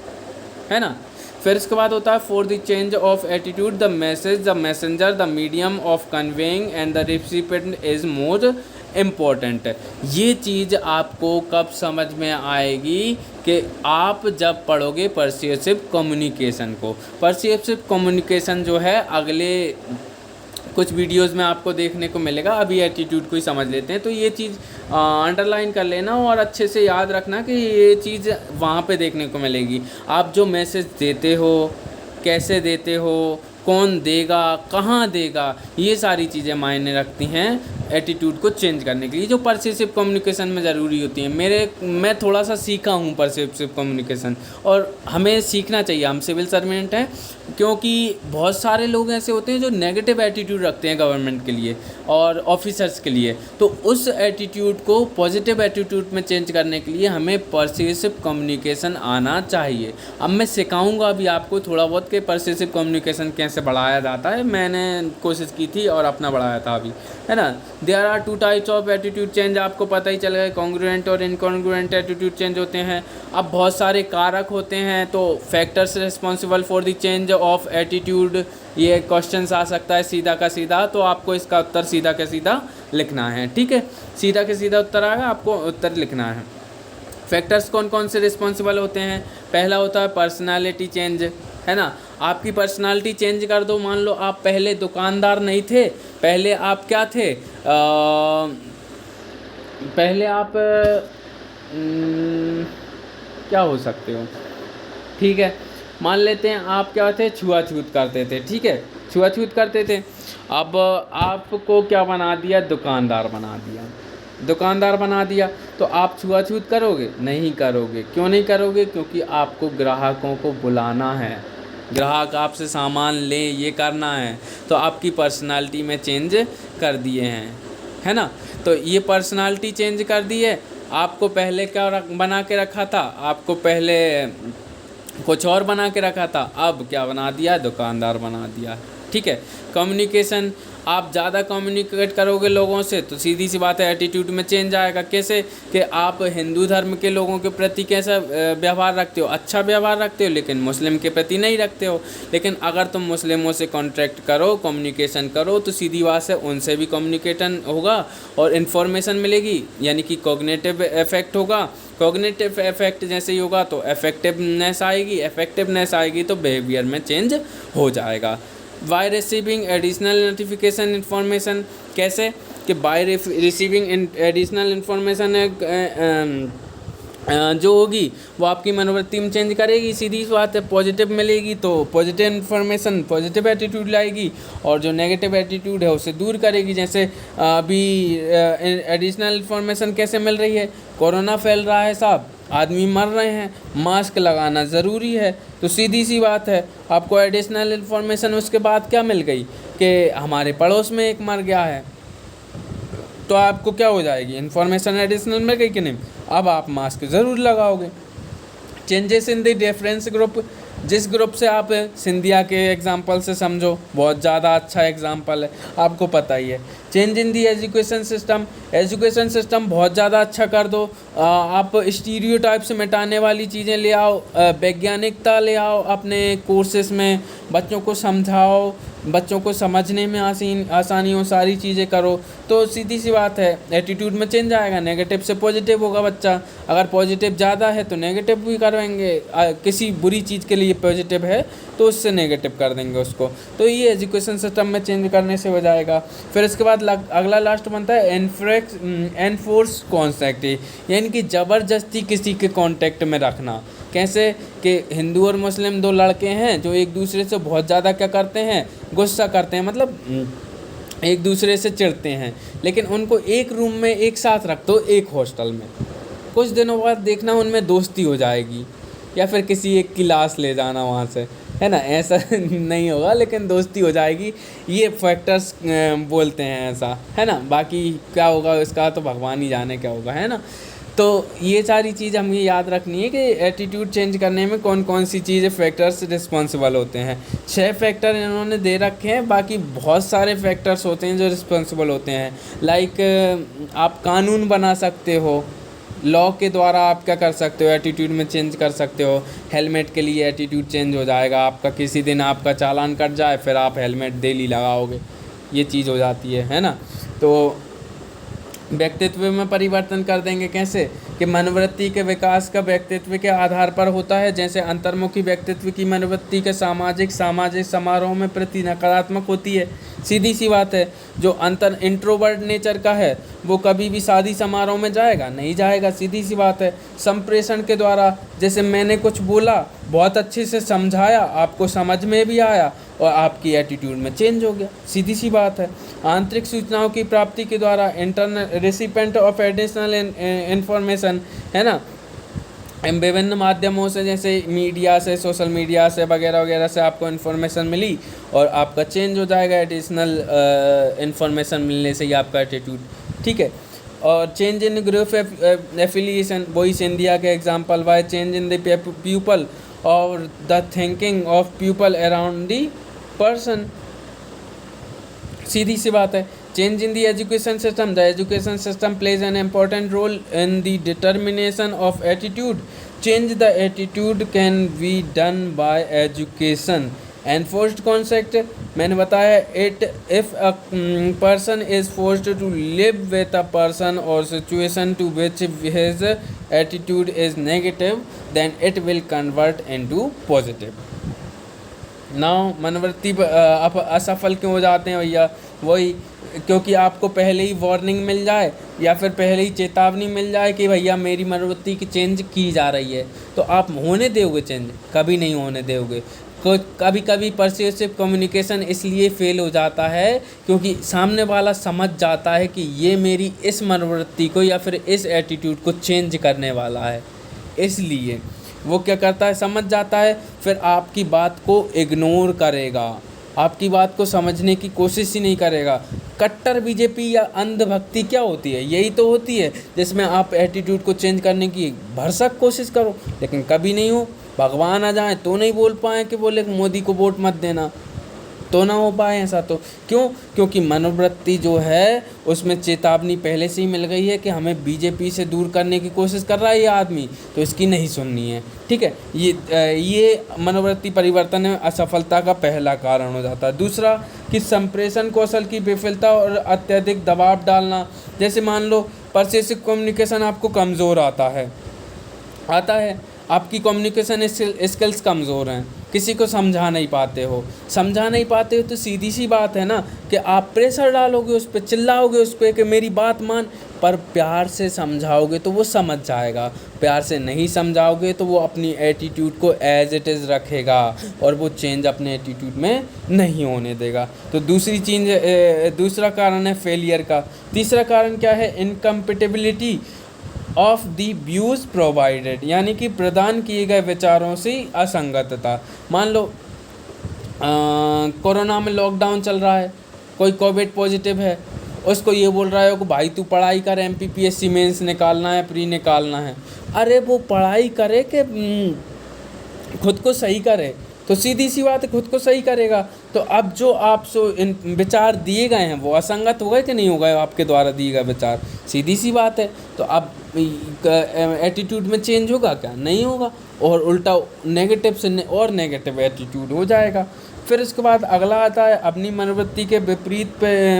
है ना। फिर इसके बाद होता है for the change of attitude the message the messenger the medium of conveying and the recipient is more important. ये चीज़ आपको कब समझ में आएगी कि आप जब पढ़ोगे पर्सिएसिव कम्युनिकेशन को। पर्सिएसिव कम्युनिकेशन जो है अगले कुछ वीडियोस में आपको देखने को मिलेगा। अभी एटीट्यूड को ही समझ लेते हैं। तो ये चीज़ अंडरलाइन कर लेना और अच्छे से याद रखना कि ये चीज़ वहाँ पे देखने को मिलेगी। आप जो मैसेज देते हो, कैसे देते हो, कौन देगा, कहाँ देगा, ये सारी चीज़ें मायने रखती हैं एटीट्यूड को चेंज करने के लिए, जो पर्सिएसिव कम्युनिकेशन में ज़रूरी होती है। मैं थोड़ा सा सीखा हूँ पर्सिएसिव कम्युनिकेशन और हमें सीखना चाहिए। हम सिविल सर्वेंट हैं, क्योंकि बहुत सारे लोग ऐसे होते हैं जो नेगेटिव एटीट्यूड रखते हैं गवर्नमेंट के लिए और ऑफिसर्स के लिए। तो उस एटीट्यूड को पॉजिटिव एटीट्यूड में चेंज करने के लिए हमें पर्सिएसिव कम्युनिकेशन आना चाहिए। अब मैं सिखाऊंगा अभी आपको थोड़ा बहुत कि पर्सिएसिव कम्युनिकेशन कैसे बढ़ाया जाता है। मैंने कोशिश की थी और अपना बढ़ाया था अभी, है ना। There are 2 types of attitude change, आपको पता ही चल गया। कॉन्ग्रुएंट और इनकॉन्ग्रुएंट एटीट्यूड चेंज होते हैं। अब बहुत सारे कारक होते हैं, तो factors responsible for the change of attitude, ये क्वेश्चन आ सकता है सीधा का सीधा। तो आपको इसका उत्तर सीधा का सीधा लिखना है, ठीक है। सीधा का सीधा उत्तर आएगा, आपको उत्तर लिखना है। फैक्टर्स कौन कौन से रिस्पॉन्सिबल होते हैं? पहला होता है पर्सनालिटी चेंज, है ना। आपकी पर्सनालिटी चेंज कर दो। मान लो आप पहले दुकानदार नहीं थे, पहले आप क्या थे, पहले आप क्या हो सकते हो, ठीक है। मान लेते हैं आप क्या थे, छुआछूत करते थे, ठीक है, छुआछूत करते थे। अब आपको क्या बना दिया, दुकानदार बना दिया। दुकानदार बना दिया तो आप छुआछूत करोगे? नहीं करोगे। क्यों नहीं करोगे? क्योंकि आपको ग्राहकों को बुलाना है, ग्राहक आपसे सामान ले, ये करना है। तो आपकी पर्सनालिटी में चेंज कर दिए हैं, है ना। तो ये पर्सनालिटी चेंज कर दी है। आपको पहले क्या बना के रखा था, आपको पहले कुछ और बना के रखा था, अब क्या बना दिया, दुकानदार बना दिया, ठीक है। कम्युनिकेशन, आप ज़्यादा कम्युनिकेट करोगे लोगों से तो सीधी सी बात है एटीट्यूड में चेंज आएगा। कैसे? कि आप हिंदू धर्म के लोगों के प्रति कैसा व्यवहार रखते हो, अच्छा व्यवहार रखते हो, लेकिन मुस्लिम के प्रति नहीं रखते हो। लेकिन अगर तुम मुस्लिमों से कॉन्ट्रैक्ट करो, कम्युनिकेशन करो, तो सीधी बात है उनसे भी कम्युनिकेशन होगा और इन्फॉर्मेशन मिलेगी, यानी कि कॉग्निटिव इफेक्ट होगा। कॉग्निटिव इफेक्ट जैसे ही होगा तो इफेक्टिवनेस आएगी, इफेक्टिवनेस आएगी तो बिहेवियर में चेंज हो जाएगा। By receiving additional notification information, कैसे? कि बाय रिसीविंग एडिशनल इन्फॉर्मेशन जो होगी वो आपकी मनोवृत्ति में चेंज करेगी। सीधी बात है, पॉजिटिव मिलेगी तो पॉजिटिव इन्फॉर्मेशन पॉजिटिव एटीट्यूड लाएगी और जो नेगेटिव एटीट्यूड है उसे दूर करेगी। जैसे अभी एडिशनल इन्फॉर्मेशन कैसे मिल रही है, कोरोना फैल रहा है साहब, आदमी मर रहे हैं, मास्क लगाना ज़रूरी है। तो सीधी सी बात है, आपको एडिशनल इन्फॉर्मेशन उसके बाद क्या मिल गई कि हमारे पड़ोस में एक मर गया है, तो आपको क्या हो जाएगी, इन्फॉर्मेशन एडिशनल मिल गई कि नहीं, अब आप मास्क ज़रूर लगाओगे। Changes in the reference group, जिस ग्रुप से आप सिंधिया के एग्जाम्पल से समझो, बहुत ज़्यादा अच्छा एग्जाम्पल है, आपको पता ही है। चेंज इन दी एजुकेशन सिस्टम, एजुकेशन सिस्टम बहुत ज़्यादा अच्छा कर दो। आप स्टीरियोटाइप से मिटाने वाली चीज़ें ले आओ, वैज्ञानिकता ले आओ अपने कोर्सेस में, बच्चों को समझाओ, बच्चों को समझने में आसानी हो, सारी चीज़ें करो, तो सीधी सी बात है एटीट्यूड में चेंज आएगा। नेगेटिव से पॉजिटिव होगा बच्चा, अगर पॉजिटिव ज़्यादा है तो नेगेटिव भी करवाएंगे, किसी बुरी चीज़ के लिए पॉजिटिव है तो उससे नेगेटिव कर देंगे उसको। तो ये एजुकेशन सिस्टम में चेंज करने से हो जाएगा। फिर इसके बाद अगला लास्ट बनता है एनफोर्स कॉन्सेप्ट, यानी कि ज़बरदस्ती किसी के कॉन्टेक्ट में रखना। कैसे कि हिंदू और मुस्लिम दो लड़के हैं जो एक दूसरे से बहुत ज़्यादा क्या करते हैं, गुस्सा करते हैं, मतलब एक दूसरे से चिढ़ते हैं, लेकिन उनको एक रूम में एक साथ रख दो, एक हॉस्टल में, कुछ दिनों बाद देखना उनमें दोस्ती हो जाएगी, या फिर किसी एक क्लास ले जाना वहाँ से, है ना, ऐसा नहीं होगा लेकिन दोस्ती हो जाएगी। ये फैक्टर्स बोलते हैं ऐसा, है ना। बाकी क्या होगा इसका तो भगवान ही जाने क्या होगा, है ना। तो ये सारी चीज़ हमें याद रखनी है कि एटीट्यूड चेंज करने में कौन कौन सी चीज़ें फैक्टर्स रिस्पॉन्सिबल होते हैं। 6 फैक्टर इन्होंने दे रखे हैं, बाकी बहुत सारे फैक्टर्स होते हैं जो रिस्पॉन्सिबल होते हैं। लाइक आप कानून बना सकते हो, लॉ के द्वारा आप क्या कर सकते हो, एटीट्यूड में चेंज कर सकते हो। हेलमेट के लिए एटीट्यूड चेंज हो जाएगा आपका, किसी दिन आपका चालान कट जाए फिर आप हेलमेट डेली लगाओगे, ये चीज़ हो जाती है ना। तो व्यक्तित्व में परिवर्तन कर देंगे कैसे कि मनोवृत्ति के विकास का व्यक्तित्व के आधार पर होता है। जैसे अंतर्मुखी व्यक्तित्व की मनोवृत्ति के सामाजिक समारोह में प्रति नकारात्मक होती है, सीधी सी बात है। जो इंट्रोवर्ट नेचर का है वो कभी भी शादी समारोह में जाएगा नहीं जाएगा, सीधी सी बात है। संप्रेषण के द्वारा, जैसे मैंने कुछ बोला, बहुत अच्छे से समझाया, आपको समझ में भी आया और आपकी एटीट्यूड में चेंज हो गया, सीधी सी बात है। आंतरिक सूचनाओं की प्राप्ति के द्वारा, internal recipient of additional information, है ना, विभिन्न माध्यमों से, जैसे मीडिया से, सोशल मीडिया से वगैरह वगैरह से आपको इन्फॉर्मेशन मिली और आपका चेंज हो जाएगा। एडिशनल इन्फॉर्मेशन मिलने से ही आपका एटीट्यूड, ठीक है। और change in group affiliation, voice India के example, why change in the people और the thinking of people around the person, सीधी सी बात है। Change in the education system, the education system plays an important role in the determination of attitude. Change the attitude can be done by education. Enforced concept, मैंने बताया, if a person is forced to live with a person और situation to which his attitude is negative, then it will convert into positive. Now मनोवृत्ति असफल क्यों हो जाते हैं भैया, वही क्योंकि आपको पहले ही वार्निंग मिल जाए या फिर पहले ही चेतावनी मिल जाए कि भैया मेरी मनोवृत्ति की चेंज की जा रही है, तो आप होने दोगे चेंज? कभी नहीं होने दोगे। कभी कभी परस्यूएसिव कम्युनिकेशन इसलिए फेल हो जाता है क्योंकि सामने वाला समझ जाता है कि ये मेरी इस मनोवृत्ति को या फिर इस एटीट्यूड को चेंज करने वाला है, इसलिए वो क्या करता है, समझ जाता है, फिर आपकी बात को इग्नोर करेगा, आपकी बात को समझने की कोशिश ही नहीं करेगा। कट्टर बीजेपी या अंधभक्ति क्या होती है? यही तो होती है जिसमें आप एटीट्यूड को चेंज करने की भरसक कोशिश करो लेकिन कभी नहीं हो। भगवान आ जाए तो नहीं बोल पाए कि बोले मोदी को वोट मत देना, तो ना हो पाए ऐसा। तो क्यों? क्योंकि मनोवृत्ति जो है उसमें चेतावनी पहले से ही मिल गई है कि हमें बीजेपी से दूर करने की कोशिश कर रहा है ये आदमी, तो इसकी नहीं सुननी है, ठीक है। ये मनोवृत्ति परिवर्तन में असफलता का पहला कारण हो जाता है। दूसरा कि संप्रेषण कौशल की विफलता और अत्यधिक दबाव डालना। जैसे मान लो परस्यूएसिव कम्युनिकेशन आपको कमज़ोर आता है, आपकी कम्युनिकेशन स्किल्स कमज़ोर हैं, किसी को समझा नहीं पाते हो तो सीधी सी बात है ना कि आप प्रेशर डालोगे उस पर, चिल्लाओगे उस पर कि मेरी बात मान, पर प्यार से समझाओगे तो वो समझ जाएगा। प्यार से नहीं समझाओगे तो वो अपनी एटीट्यूड को एज इट इज़ रखेगा और वो चेंज अपने एटीट्यूड में नहीं होने देगा। तो दूसरा कारण है फेलियर का। तीसरा कारण क्या है? Incompatibility of the views provided, यानी कि प्रदान किए गए विचारों से असंगतता। मान लो कोरोना में लॉकडाउन चल रहा है, कोई कोविड पॉजिटिव है, उसको ये बोल रहा है कि भाई तू पढ़ाई कर, MPPSC मेंस निकालना है, प्री निकालना है। अरे वो पढ़ाई करे कि खुद को सही करे, तो सीधी सी बात है खुद को सही करेगा। तो अब जो इन विचार दिए गए हैं वो असंगत हो गए कि नहीं हो गए? आपके द्वारा दिए गए विचार, सीधी सी बात है। तो अब एटीट्यूड में चेंज होगा क्या? नहीं होगा। और उल्टा नेगेटिव से और नेगेटिव एटीट्यूड हो जाएगा। फिर उसके बाद अगला आता है अपनी मनोवृत्ति के विपरीत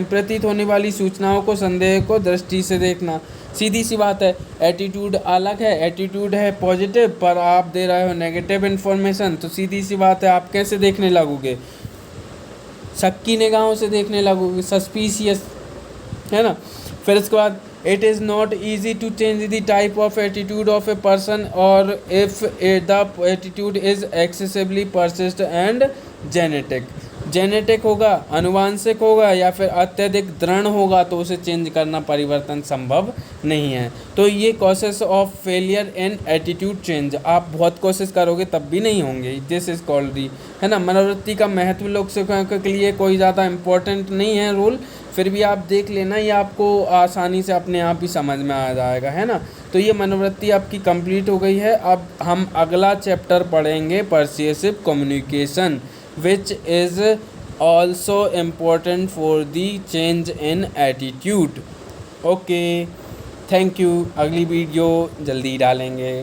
प्रतीत होने वाली सूचनाओं को संदेह को दृष्टि से देखना। सीधी सी बात है, एटीट्यूड अलग है, एटीट्यूड है पॉजिटिव पर आप दे रहे हो नेगेटिव इन्फॉर्मेशन, तो सीधी सी बात है आप कैसे देखने लगोगे, शक की निगाहों से देखने लगोगे, सस्पिशियस, है ना। फिर इसके बाद it is not easy to change the type of attitude of a person और if the attitude is excessively persist and genetic होगा, अनुवांशिक होगा या फिर अत्यधिक दृढ़ होगा तो उसे चेंज करना, परिवर्तन संभव नहीं है। तो ये causes of failure in attitude change, आप बहुत कोशिश करोगे तब भी नहीं होंगे, दिस इज कॉल्ड दी, है ना। मनोवृत्ति का महत्व लोग के लिए कोई ज़्यादा इम्पोर्टेंट नहीं है रूल, फिर भी आप देख लेना, ये आपको आसानी से अपने आप ही समझ में आ जाएगा, है ना। तो ये मनोवृत्ति आपकी कंप्लीट हो गई है। अब हम अगला चैप्टर पढ़ेंगे persuasive communication, which is also important for the change in attitude। Okay, thank you. अगली वीडियो जल्दी डालेंगे।